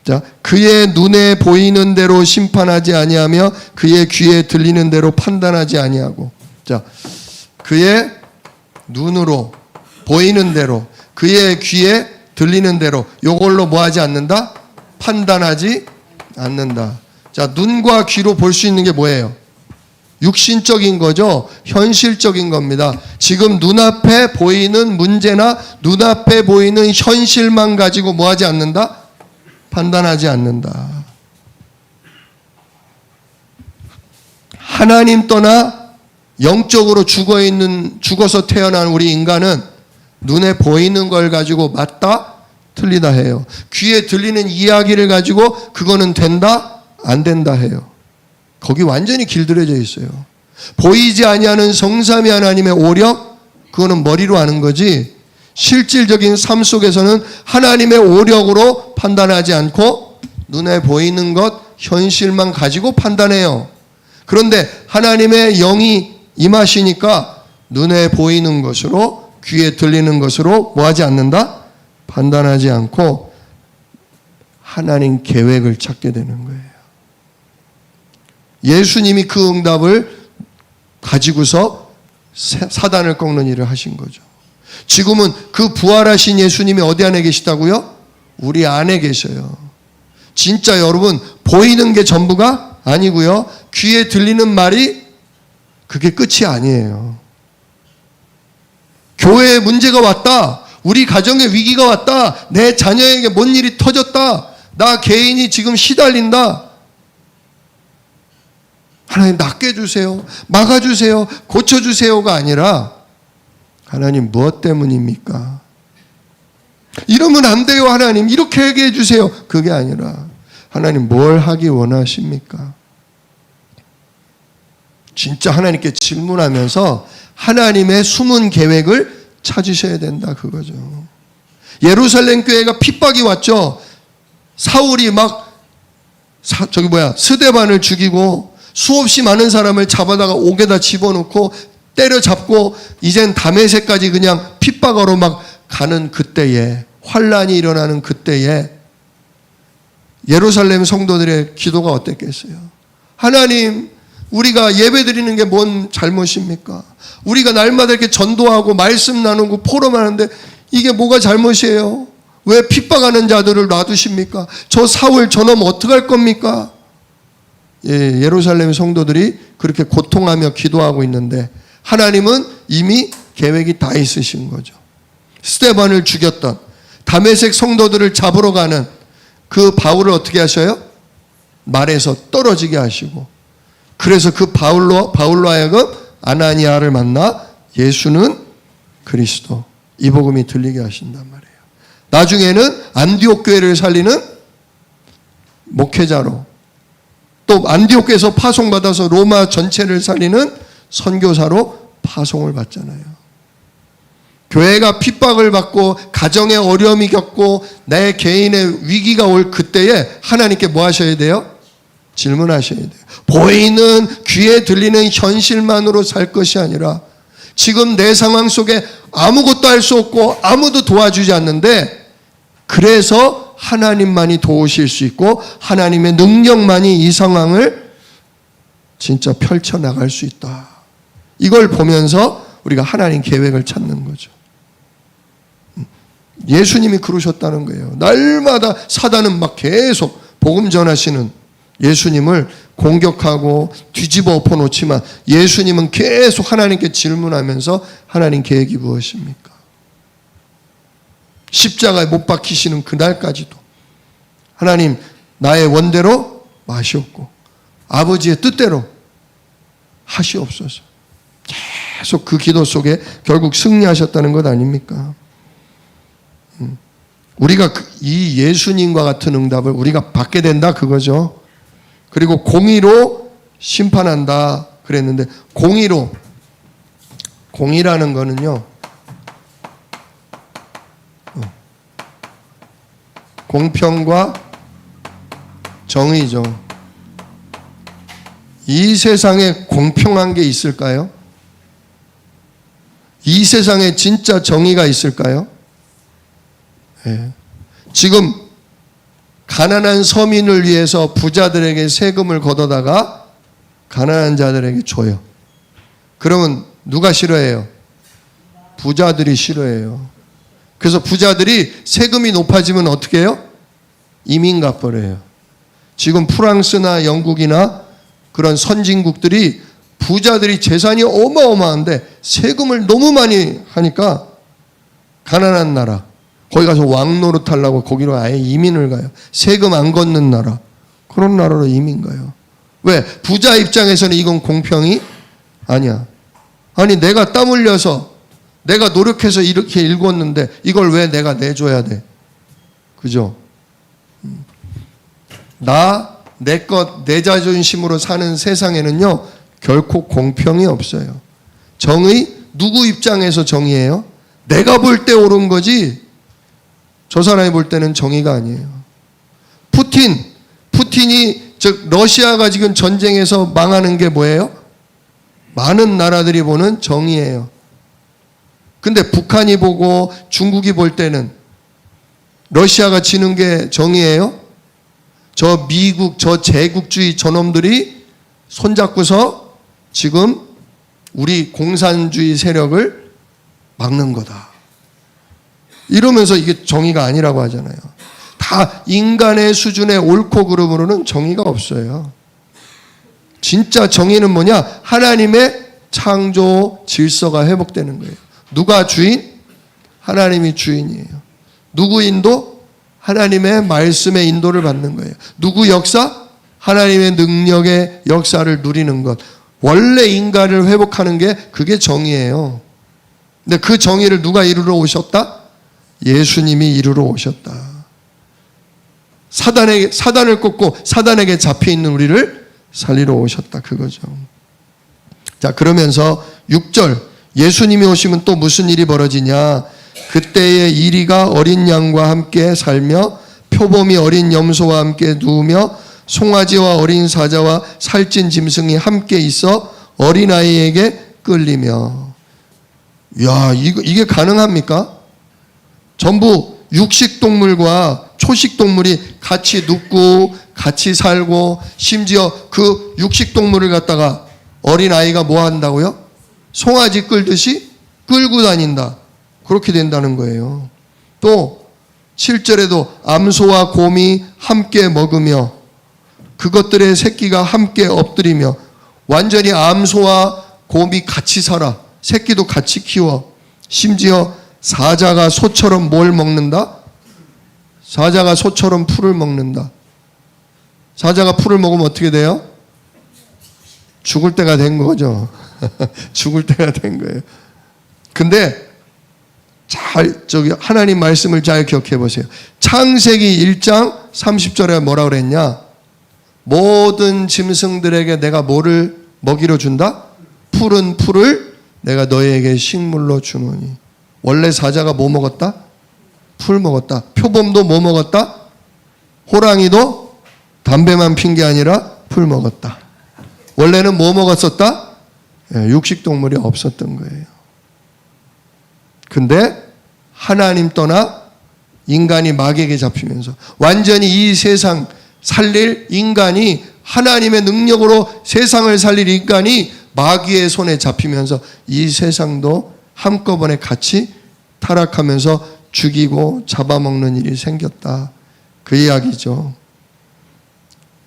자, 그의 눈에 보이는 대로 심판하지 아니하며 그의 귀에 들리는 대로 판단하지 아니하고. 자, 그의 눈으로 보이는 대로, 그의 귀에 들리는 대로, 요걸로 뭐 하지 않는다? 판단하지 않는다. 자, 눈과 귀로 볼 수 있는 게 뭐예요? 육신적인 거죠. 현실적인 겁니다. 지금 눈앞에 보이는 문제나 눈앞에 보이는 현실만 가지고 뭐 하지 않는다? 판단하지 않는다. 하나님 떠나 영적으로 죽어서 태어난 우리 인간은 눈에 보이는 걸 가지고 맞다? 틀리다 해요. 귀에 들리는 이야기를 가지고 그거는 된다? 안 된다 해요. 거기 완전히 길들여져 있어요. 보이지 아니하는 성삼위 하나님의 오력, 그거는 머리로 아는 거지, 실질적인 삶 속에서는 하나님의 오력으로 판단하지 않고 눈에 보이는 것, 현실만 가지고 판단해요. 그런데 하나님의 영이 임하시니까 눈에 보이는 것으로, 귀에 들리는 것으로 뭐 하지 않는다? 판단하지 않고 하나님 계획을 찾게 되는 거예요. 예수님이 그 응답을 가지고서 사단을 꺾는 일을 하신 거죠. 지금은 그 부활하신 예수님이 어디 안에 계시다고요? 우리 안에 계셔요. 진짜 여러분, 보이는 게 전부가 아니고요. 귀에 들리는 말이 그게 끝이 아니에요. 교회에 문제가 왔다. 우리 가정에 위기가 왔다. 내 자녀에게 뭔 일이 터졌다. 나 개인이 지금 시달린다. 하나님 낫게 해주세요. 막아주세요. 고쳐주세요가 아니라 하나님 무엇 때문입니까? 이러면 안 돼요 하나님. 이렇게 얘기해 주세요. 그게 아니라 하나님 뭘 하기 원하십니까? 진짜 하나님께 질문하면서 하나님의 숨은 계획을 찾으셔야 된다 그거죠. 예루살렘 교회가 핍박이 왔죠. 사울이 스데반을 죽이고 수없이 많은 사람을 잡아다가 옥에다 집어넣고 때려잡고 이젠 다메섹까지 그냥 핍박하러 막 가는 그때에, 환란이 일어나는 그때에 예루살렘 성도들의 기도가 어땠겠어요? 하나님, 우리가 예배드리는 게 뭔 잘못입니까? 우리가 날마다 이렇게 전도하고 말씀 나누고 포럼하는데 이게 뭐가 잘못이에요? 왜 핍박하는 자들을 놔두십니까? 저 사울 저놈 어떡할 겁니까? 예루살렘 성도들이 그렇게 고통하며 기도하고 있는데 하나님은 이미 계획이 다 있으신 거죠. 스데반을 죽였던 다메섹 성도들을 잡으러 가는 그 바울을 어떻게 하셔요? 말에서 떨어지게 하시고, 그래서 그 바울로 하여금 아나니아를 만나 예수는 그리스도, 이 복음이 들리게 하신단 말이에요. 나중에는 안디옥 교회를 살리는 목회자로, 또 안디옥에서 파송받아서 로마 전체를 살리는 선교사로 파송을 받잖아요. 교회가 핍박을 받고 가정의 어려움이 겪고 내 개인의 위기가 올 그때에 하나님께 뭐 하셔야 돼요? 질문하셔야 돼요. 보이는 귀에 들리는 현실만으로 살 것이 아니라 지금 내 상황 속에 아무것도 할 수 없고 아무도 도와주지 않는데, 그래서 하나님만이 도우실 수 있고 하나님의 능력만이 이 상황을 진짜 펼쳐나갈 수 있다. 이걸 보면서 우리가 하나님 계획을 찾는 거죠. 예수님이 그러셨다는 거예요. 날마다 사단은 막 계속 복음 전하시는 예수님을 공격하고 뒤집어 엎어놓지만 예수님은 계속 하나님께 질문하면서 하나님 계획이 무엇입니까? 십자가에 못 박히시는 그날까지도 하나님, 나의 원대로 마시옵고 아버지의 뜻대로 하시옵소서. 계속 그 기도 속에 결국 승리하셨다는 것 아닙니까? 우리가 이 예수님과 같은 응답을 우리가 받게 된다 그거죠. 그리고 공의로 심판한다 그랬는데, 공의라는 거는요, 공평과 정의죠. 이 세상에 공평한 게 있을까요? 이 세상에 진짜 정의가 있을까요? 네. 지금 가난한 서민을 위해서 부자들에게 세금을 걷어다가 가난한 자들에게 줘요. 그러면 누가 싫어해요? 부자들이 싫어해요. 그래서 부자들이 세금이 높아지면 어떻게 해요? 이민 가버려요. 지금 프랑스나 영국이나 그런 선진국들이 부자들이 재산이 어마어마한데 세금을 너무 많이 하니까 가난한 나라, 거기 가서 왕노릇 하려고 거기로 아예 이민을 가요. 세금 안 걷는 나라, 그런 나라로 이민 가요. 왜? 부자 입장에서는 이건 공평이 아니야. 아니, 내가 땀 흘려서 내가 노력해서 이렇게 읽었는데 이걸 왜 내가 내줘야 돼? 그죠? 내 것, 내 자존심으로 사는 세상에는요, 결코 공평이 없어요. 정의, 누구 입장에서 정의예요? 내가 볼 때 옳은 거지 저 사람이 볼 때는 정의가 아니에요. 푸틴이, 즉 러시아가 지금 전쟁에서 망하는 게 뭐예요? 많은 나라들이 보는 정의예요. 근데 북한이 보고 중국이 볼 때는 러시아가 지는 게 정의예요? 저 미국, 저 제국주의 저놈들이 손잡고서 지금 우리 공산주의 세력을 막는 거다. 이러면서 이게 정의가 아니라고 하잖아요. 다 인간의 수준의 옳고 그름으로는 정의가 없어요. 진짜 정의는 뭐냐? 하나님의 창조 질서가 회복되는 거예요. 누가 주인? 하나님이 주인이에요. 누구 인도? 하나님의 말씀의 인도를 받는 거예요. 누구 역사? 하나님의 능력의 역사를 누리는 것. 원래 인간을 회복하는 게 그게 정의예요. 근데 그 정의를 누가 이루러 오셨다? 예수님이 이루러 오셨다. 사단을 꺾고 사단에게 잡혀있는 우리를 살리러 오셨다. 그거죠. 자, 그러면서 6절 예수님이 오시면 또 무슨 일이 벌어지냐? 그때에 이리가 어린 양과 함께 살며 표범이 어린 염소와 함께 누우며 송아지와 어린 사자와 살찐 짐승이 함께 있어 어린아이에게 끌리며. 야, 이게 가능합니까? 전부 육식동물과 초식동물이 같이 눕고 같이 살고, 심지어 그 육식동물을 갖다가 어린아이가 뭐 한다고요? 송아지 끌듯이 끌고 다닌다. 그렇게 된다는 거예요. 또 7절에도 암소와 곰이 함께 먹으며 그것들의 새끼가 함께 엎드리며. 완전히 암소와 곰이 같이 살아. 새끼도 같이 키워. 심지어 사자가 소처럼 뭘 먹는다? 사자가 소처럼 풀을 먹는다. 사자가 풀을 먹으면 어떻게 돼요? 죽을 때가 된 거죠. 죽을 때가 된 거예요. 근데 하나님 말씀을 잘 기억해 보세요. 창세기 1장 30절에 뭐라 그랬냐? 모든 짐승들에게 내가 뭐를 먹이로 준다? 푸른 풀을 내가 너희에게 식물로 주노니. 원래 사자가 뭐 먹었다? 풀 먹었다. 표범도 뭐 먹었다? 호랑이도 담배만 핀 게 아니라 풀 먹었다. 원래는 뭐 먹었었다? 육식동물이 없었던 거예요. 근데 하나님 떠나 인간이 마귀에게 잡히면서 완전히 이 세상 살릴 인간이, 하나님의 능력으로 세상을 살릴 인간이 마귀의 손에 잡히면서 이 세상도 한꺼번에 같이 타락하면서 죽이고 잡아먹는 일이 생겼다. 그 이야기죠.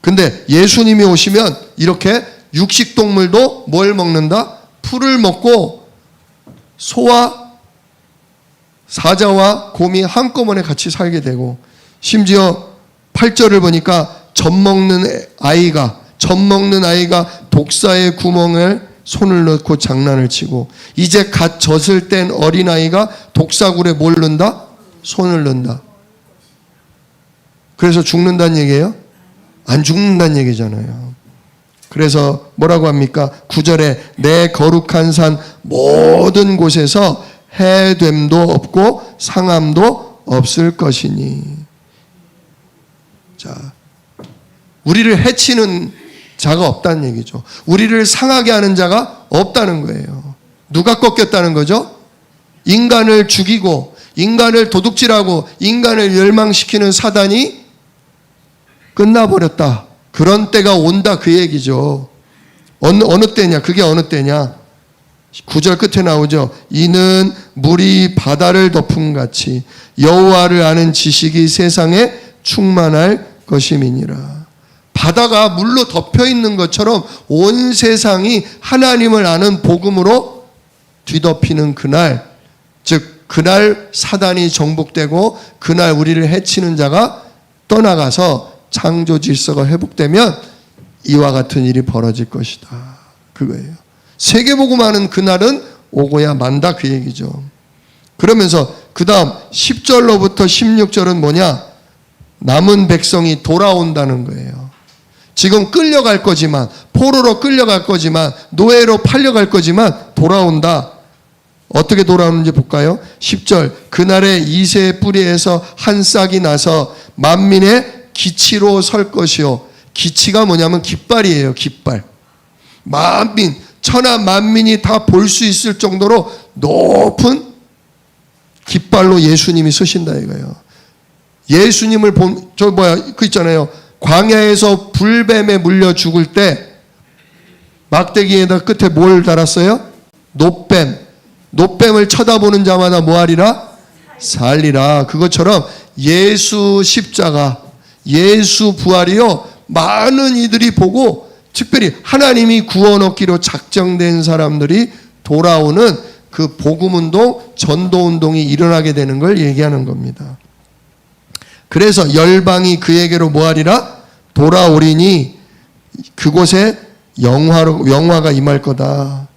근데 예수님이 오시면 이렇게 육식동물도 뭘 먹는다? 풀을 먹고 소와 사자와 곰이 한꺼번에 같이 살게 되고, 심지어 8절을 보니까 젖 먹는 아이가 독사의 구멍을 손을 넣고 장난을 치고, 이제 갓 젖을 뗀 어린아이가 독사굴에 뭘 넣는다? 손을 넣는다. 그래서 죽는다는 얘기예요? 안 죽는다는 얘기잖아요. 그래서 뭐라고 합니까? 9절에 내 거룩한 산 모든 곳에서 해됨도 없고 상함도 없을 것이니. 자, 우리를 해치는 자가 없다는 얘기죠. 우리를 상하게 하는 자가 없다는 거예요. 누가 꺾였다는 거죠? 인간을 죽이고 인간을 도둑질하고 인간을 멸망시키는 사단이 끝나버렸다. 그런 때가 온다, 그 얘기죠. 어느 때냐? 그게 어느 때냐? 9절 끝에 나오죠. 이는 물이 바다를 덮음같이 여호와를 아는 지식이 세상에 충만할 것임이니라. 바다가 물로 덮여 있는 것처럼 온 세상이 하나님을 아는 복음으로 뒤덮이는 그날, 즉 그날 사단이 정복되고 그날 우리를 해치는 자가 떠나가서 창조 질서가 회복되면 이와 같은 일이 벌어질 것이다. 그거예요. 세계복음하는 그날은 오고야 만다, 그 얘기죠. 그러면서 그 다음 10절로부터 16절은 뭐냐? 남은 백성이 돌아온다는 거예요. 지금 끌려갈 거지만, 포로로 끌려갈 거지만, 노예로 팔려갈 거지만 돌아온다. 어떻게 돌아오는지 볼까요? 10절 그날에 이새의 뿌리에서 한 싹이 나서 만민의 기치로 설 것이요. 기치가 뭐냐면 깃발이에요. 깃발. 만민, 천하 만민이 다 볼 수 있을 정도로 높은 깃발로 예수님이 서신다 이거예요. 예수님을 그 있잖아요. 광야에서 불뱀에 물려 죽을 때 막대기에다 끝에 뭘 달았어요? 노뱀. 노뱀을 쳐다보는 자마다 뭐하리라? 살리라. 그것처럼 예수 십자가, 예수 부활이요, 많은 이들이 보고, 특별히 하나님이 구원 얻기로 작정된 사람들이 돌아오는 그 복음운동, 전도운동이 일어나게 되는 걸 얘기하는 겁니다. 그래서 열방이 그에게로 뭐하리라? 돌아오리니 그곳에 영화가 임할 거다.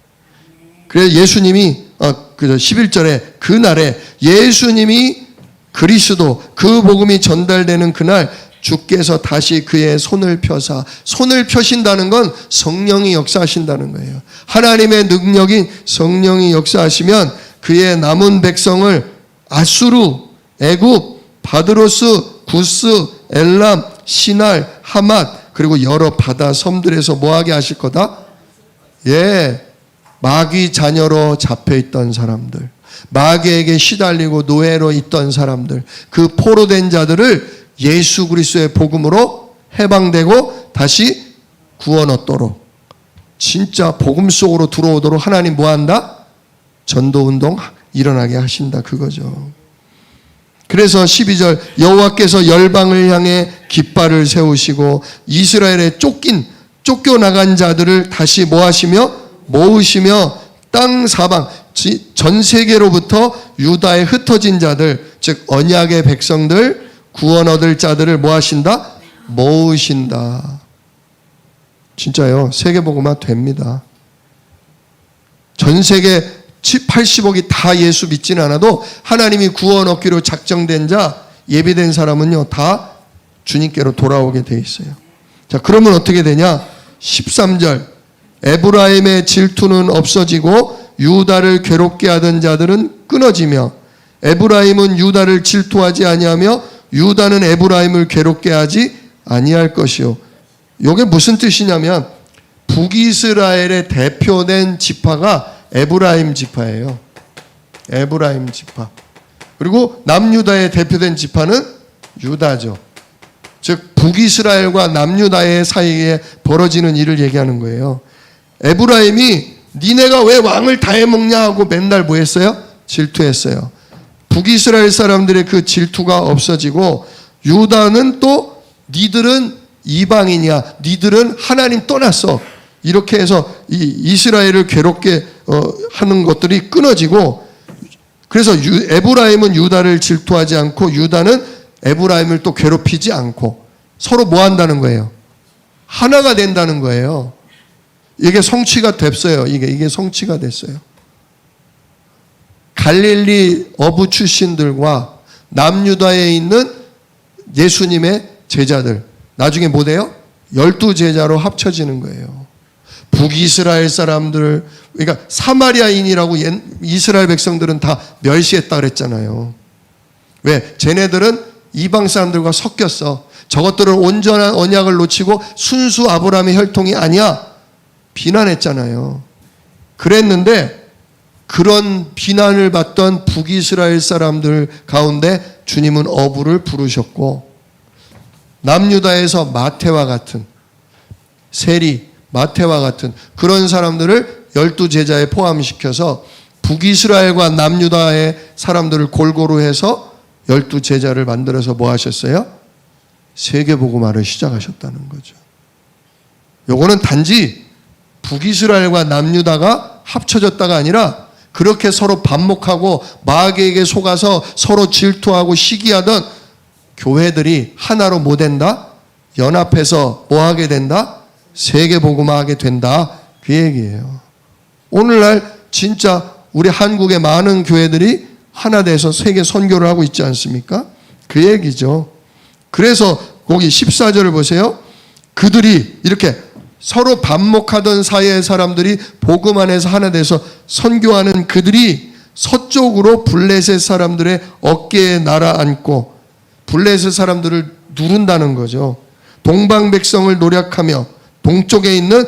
그래서 예수님이 11절에 그날에 예수님이 그리스도, 그 복음이 전달되는 그날 주께서 다시 그의 손을 펴사, 손을 펴신다는 건 성령이 역사하신다는 거예요. 하나님의 능력인 성령이 역사하시면 그의 남은 백성을 아수르, 애굽, 바드로스, 구스, 엘람, 시날, 하맛, 그리고 여러 바다 섬들에서 뭐하게 하실 거다? 예, 마귀 자녀로 잡혀있던 사람들, 마귀에게 시달리고 노예로 있던 사람들, 그 포로된 자들을 예수 그리스도의 복음으로 해방되고 다시 구원 얻도록, 진짜 복음 속으로 들어오도록 하나님 뭐한다? 전도운동 일어나게 하신다, 그거죠. 그래서 12절, 여호와께서 열방을 향해 깃발을 세우시고 이스라엘에 쫓겨나간 자들을 다시 뭐하시며 모으시며 땅 사방 전 세계로부터 유다에 흩어진 자들, 즉 언약의 백성들, 구원 얻을 자들을 뭐하신다? 모으신다. 진짜요, 세계복음화 됩니다. 전 세계 80억이 다 예수 믿지는 않아도 하나님이 구원 얻기로 작정된 자, 예비된 사람은요 다 주님께로 돌아오게 돼 있어요. 자, 그러면 어떻게 되냐? 13절, 에브라임의 질투는 없어지고 유다를 괴롭게 하던 자들은 끊어지며, 에브라임은 유다를 질투하지 아니하며 유다는 에브라임을 괴롭게 하지 아니할 것이요. 이게 무슨 뜻이냐면 북이스라엘의 대표된 지파가 에브라임 지파예요. 에브라임 지파. 그리고 남유다의 대표된 지파는 유다죠. 즉 북이스라엘과 남유다의 사이에 벌어지는 일을 얘기하는 거예요. 에브라임이 니네가 왜 왕을 다 해먹냐 하고 맨날 뭐 했어요? 질투했어요. 북이스라엘 사람들의 그 질투가 없어지고, 유다는 또 니들은 이방인이야, 니들은 하나님 떠났어, 이렇게 해서 이스라엘을 괴롭게 하는 것들이 끊어지고, 그래서 에브라임은 유다를 질투하지 않고 유다는 에브라임을 또 괴롭히지 않고 서로 뭐 한다는 거예요? 하나가 된다는 거예요. 이게 성취가 됐어요. 이게 성취가 됐어요. 갈릴리 어부 출신들과 남유다에 있는 예수님의 제자들, 나중에 뭐 돼요? 12제자로 합쳐지는 거예요. 북이스라엘 사람들, 그러니까 사마리아인이라고 이스라엘 백성들은 다 멸시했다 그랬잖아요. 왜? 쟤네들은 이방 사람들과 섞였어. 저것들은 온전한 언약을 놓치고 순수 아브라함의 혈통이 아니야, 비난했잖아요. 그랬는데 그런 비난을 받던 북이스라엘 사람들 가운데 주님은 어부를 부르셨고, 남유다에서 마태와 같은, 세리, 마태와 같은 그런 사람들을 12제자에 포함시켜서 북이스라엘과 남유다의 사람들을 골고루 해서 12제자를 만들어서 뭐 하셨어요? 세계복음화를 시작하셨다는 거죠. 요거는 단지 북이스라엘과 남유다가 합쳐졌다가 아니라 그렇게 서로 반목하고 마귀에게 속아서 서로 질투하고 시기하던 교회들이 하나로 뭐 된다? 연합해서 뭐 하게 된다? 세계복음화하게 된다, 그 얘기예요. 오늘날 진짜 우리 한국의 많은 교회들이 하나 돼서 세계 선교를 하고 있지 않습니까? 그 얘기죠. 그래서 거기 14절을 보세요. 그들이 이렇게 서로 반목하던 사이의 사람들이 복음 안에서 하나 돼서 선교하는 그들이 서쪽으로 블레셋 사람들의 어깨에 날아앉고 블레셋 사람들을 누른다는 거죠. 동방 백성을 노략하며 동쪽에 있는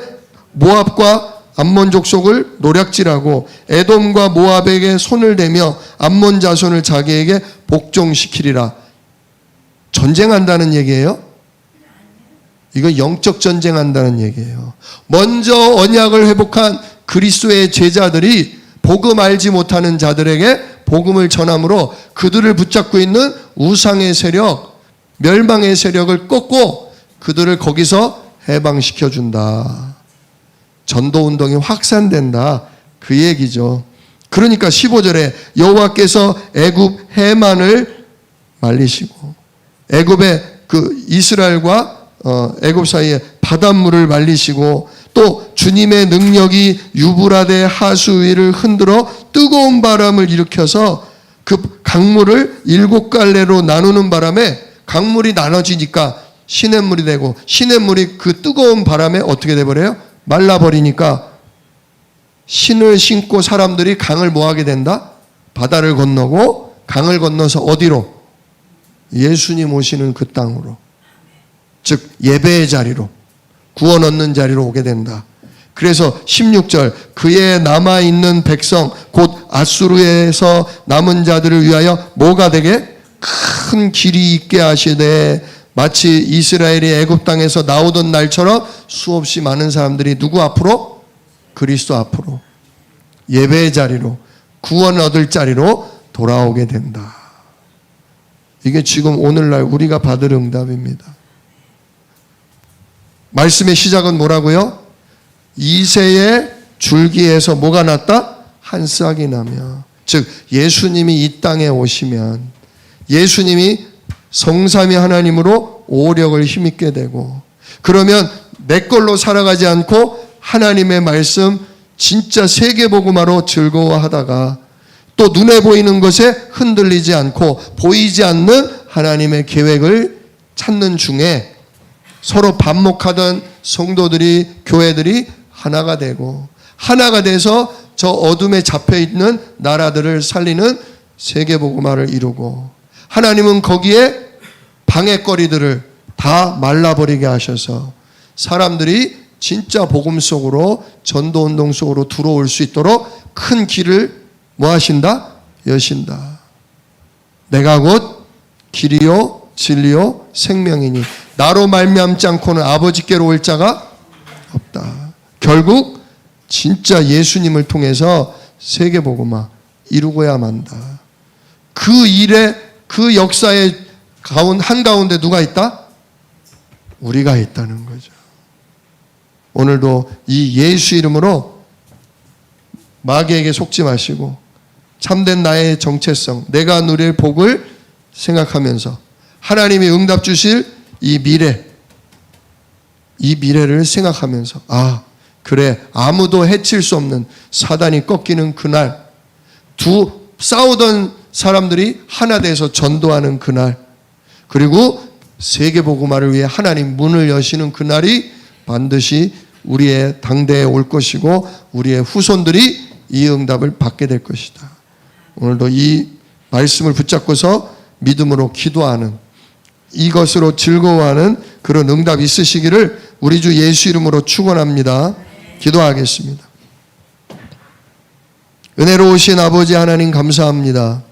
모압과 암몬 족속을 노략질하고 에돔과 모압에게 손을 대며 암몬 자손을 자기에게 복종시키리라. 전쟁한다는 얘기예요? 이거 영적 전쟁한다는 얘기예요. 먼저 언약을 회복한 그리스도의 제자들이 복음 알지 못하는 자들에게 복음을 전함으로 그들을 붙잡고 있는 우상의 세력, 멸망의 세력을 꺾고 그들을 거기서 해방시켜준다. 전도운동이 확산된다. 그 얘기죠. 그러니까 15절에 여호와께서 애굽 해만을 말리시고 애굽의 그 이스라엘과 애굽 사이에 바닷물을 말리시고 또 주님의 능력이 유브라데 하수 위를 흔들어 뜨거운 바람을 일으켜서 그 강물을 7갈래로 나누는 바람에 강물이 나눠지니까 시냇물이 되고 시냇물이 그 뜨거운 바람에 어떻게 돼버려요? 말라버리니까 신을 신고 사람들이 강을 뭐하게 된다? 바다를 건너고 강을 건너서 어디로? 예수님 오시는 그 땅으로, 즉 예배의 자리로, 구원 얻는 자리로 오게 된다. 그래서 16절 그의 남아있는 백성 곧 아수르에서 남은 자들을 위하여 뭐가 되게? 큰 길이 있게 하시되 마치 이스라엘이 애굽 땅에서 나오던 날처럼 수없이 많은 사람들이 누구 앞으로? 그리스도 앞으로 예배의 자리로 구원 얻을 자리로 돌아오게 된다. 이게 지금 오늘날 우리가 받을 응답입니다. 말씀의 시작은 뭐라고요? 이새의 줄기에서 뭐가 났다? 한 싹이 나며, 즉 예수님이 이 땅에 오시면 예수님이 성삼위 하나님으로 오력을 힘입게 되고, 그러면 내 걸로 살아가지 않고 하나님의 말씀 진짜 세계복음화로 즐거워하다가 또 눈에 보이는 것에 흔들리지 않고 보이지 않는 하나님의 계획을 찾는 중에 서로 반목하던 성도들이, 교회들이 하나가 되고, 하나가 돼서 저 어둠에 잡혀있는 나라들을 살리는 세계복음화를 이루고, 하나님은 거기에 방해거리들을 다 말라버리게 하셔서 사람들이 진짜 복음 속으로, 전도운동 속으로 들어올 수 있도록 큰 길을 뭐 하신다? 여신다. 내가 곧 길이요 진리요 생명이니 나로 말미암지 않고는 아버지께로 올 자가 없다. 결국 진짜 예수님을 통해서 세계복음화 이루고야 만다. 그 일에, 그 역사의 한가운데 누가 있다? 우리가 있다는 거죠. 오늘도 이 예수 이름으로 마귀에게 속지 마시고 참된 나의 정체성, 내가 누릴 복을 생각하면서 하나님이 응답 주실 이 미래를 생각하면서, 아 그래, 아무도 해칠 수 없는 사단이 꺾이는 그날, 싸우던 사람들이 하나 돼서 전도하는 그날, 그리고 세계복음화를 위해 하나님 문을 여시는 그날이 반드시 우리의 당대에 올 것이고 우리의 후손들이 이 응답을 받게 될 것이다. 오늘도 이 말씀을 붙잡고서 믿음으로 기도하는, 이것으로 즐거워하는 그런 응답 있으시기를 우리 주 예수 이름으로 축원합니다. 기도하겠습니다. 은혜로우신 아버지 하나님 감사합니다.